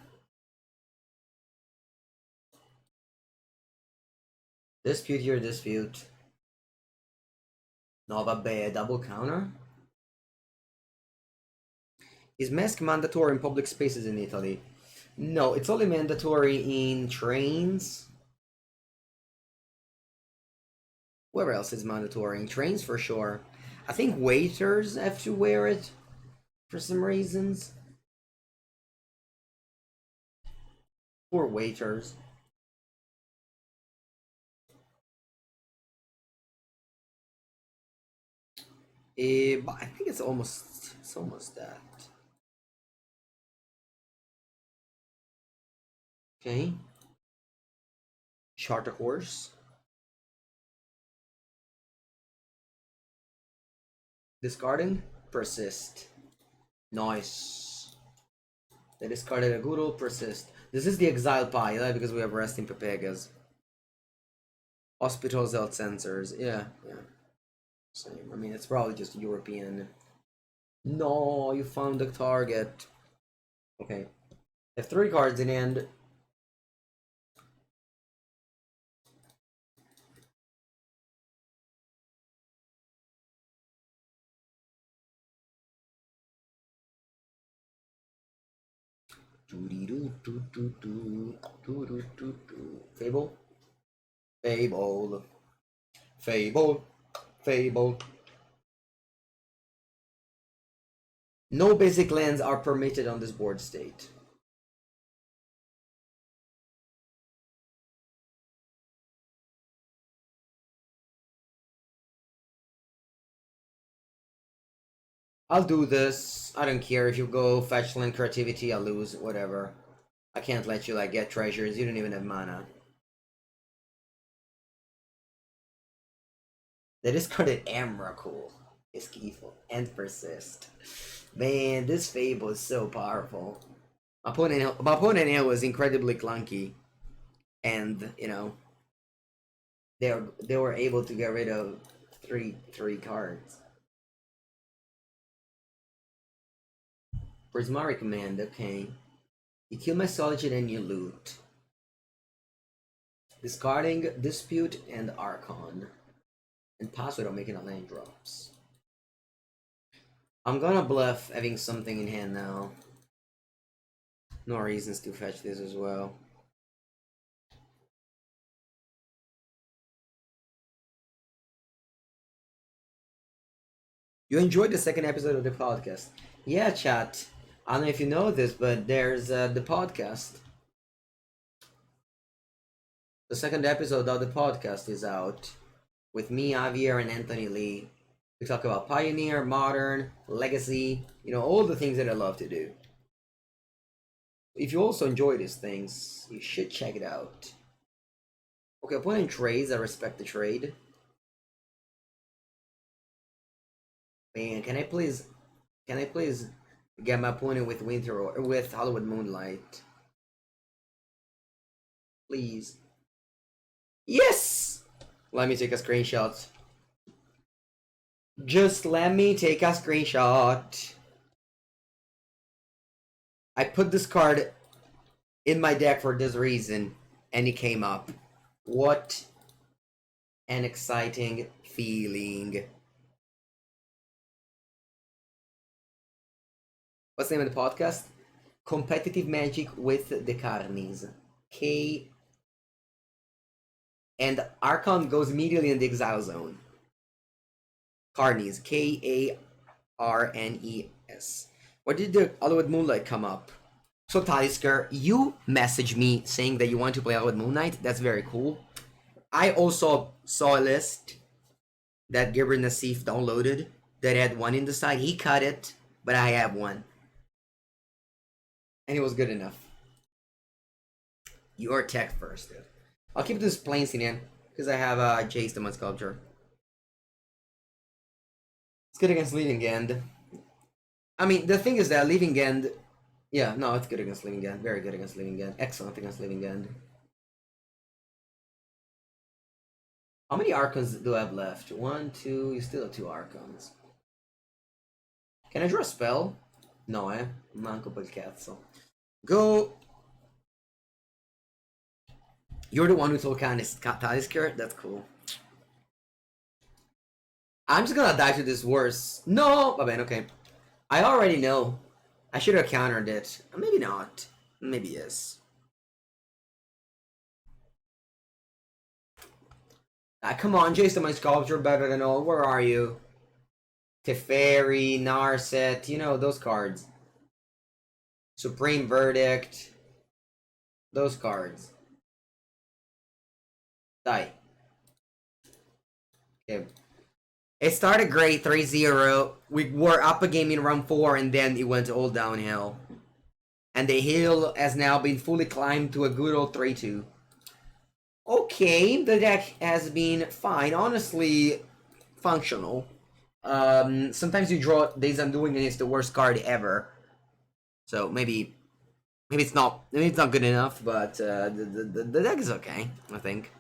[SPEAKER 1] Dispute your dispute. No, vabbè, double counter? Is mask mandatory in public spaces in Italy? No, it's only mandatory in trains. Where else is mandatory? In trains for sure. I think waiters have to wear it for some reasons. Poor waiters. But I think it's almost that. Okay. Charter horse. Discarding. Persist. Nice. They discarded a good old persist. This is the exile pile because we have resting Pepegas. Hospitals out sensors. Yeah. Same. I mean, it's probably just European. No, you found the target. Okay. I have 3 cards in hand. Fable? Fable. Fable. Fable. No basic lands are permitted on this board state. I'll do this. I don't care if you go fetch land creativity, I'll lose, whatever. I can't let you like get treasures, you don't even have mana. They discarded Emrakul, Esquivel, and Persist. Man, this Fable is so powerful. My opponent here was incredibly clunky. And, you know, they were able to get rid of three cards. Prismatic Command, okay. You kill my Solitude and you loot. Discarding Dispute and Archon. And pass without making a land drops. I'm gonna bluff having something in hand now. No reasons to fetch this as well. You enjoyed the second episode of the podcast? Yeah, chat. I don't know if you know this, but there's the podcast. The second episode of the podcast is out with me, Javier, and Anthony Lee. We talk about Pioneer, Modern, Legacy, you know, all the things that I love to do. If you also enjoy these things, you should check it out. Okay, opponent trades, I respect the trade. Man, can I please get my opponent with Winter or with Hallowed Moonlight? Please. Yes! Let me take a screenshot. Just let me take a screenshot. I put this card in my deck for this reason, and it came up. What an exciting feeling. What's the name of the podcast? Competitive Magic with the Carnies. And Archon goes immediately in the exile zone. Carnies. Karnes. Why did the Hallowed Moonlight come up? So Talisker, you messaged me saying that you want to play Hallowed Moonlight. That's very cool. I also saw a list that Geier Nassif downloaded that had one in the side. He cut it, but I have one. And it was good enough. Your tech first, dude. I'll keep this plains in because I have Jace to my Sculptor. It's good against Leaving End. I mean, the thing is that Leaving End... Yeah, no, it's good against Leaving End. Very good against Leaving End. Excellent against Leaving End. How many Archons do I have left? 1, 2... You still have 2 Archons. Can I draw a spell? No, manco quel cazzo. Go! You're the one who told Talisker? That's cool. I'm just gonna die to this worse. No! Oh, man, okay. I already know. I should have countered it. Maybe not. Maybe yes. Come on, Jace, my Sculptor better than all. Where are you? Teferi, Narset, you know, those cards. Supreme Verdict. Those cards. Die. Okay. It started great, 3-0. We were up a game in round 4 and then it went all downhill. And the hill has now been fully climbed to a good old 3-2. Okay, the deck has been fine. Honestly, functional. Sometimes you draw Days Undoing and it's the worst card ever. So maybe it's not good enough, but the deck is okay, I think.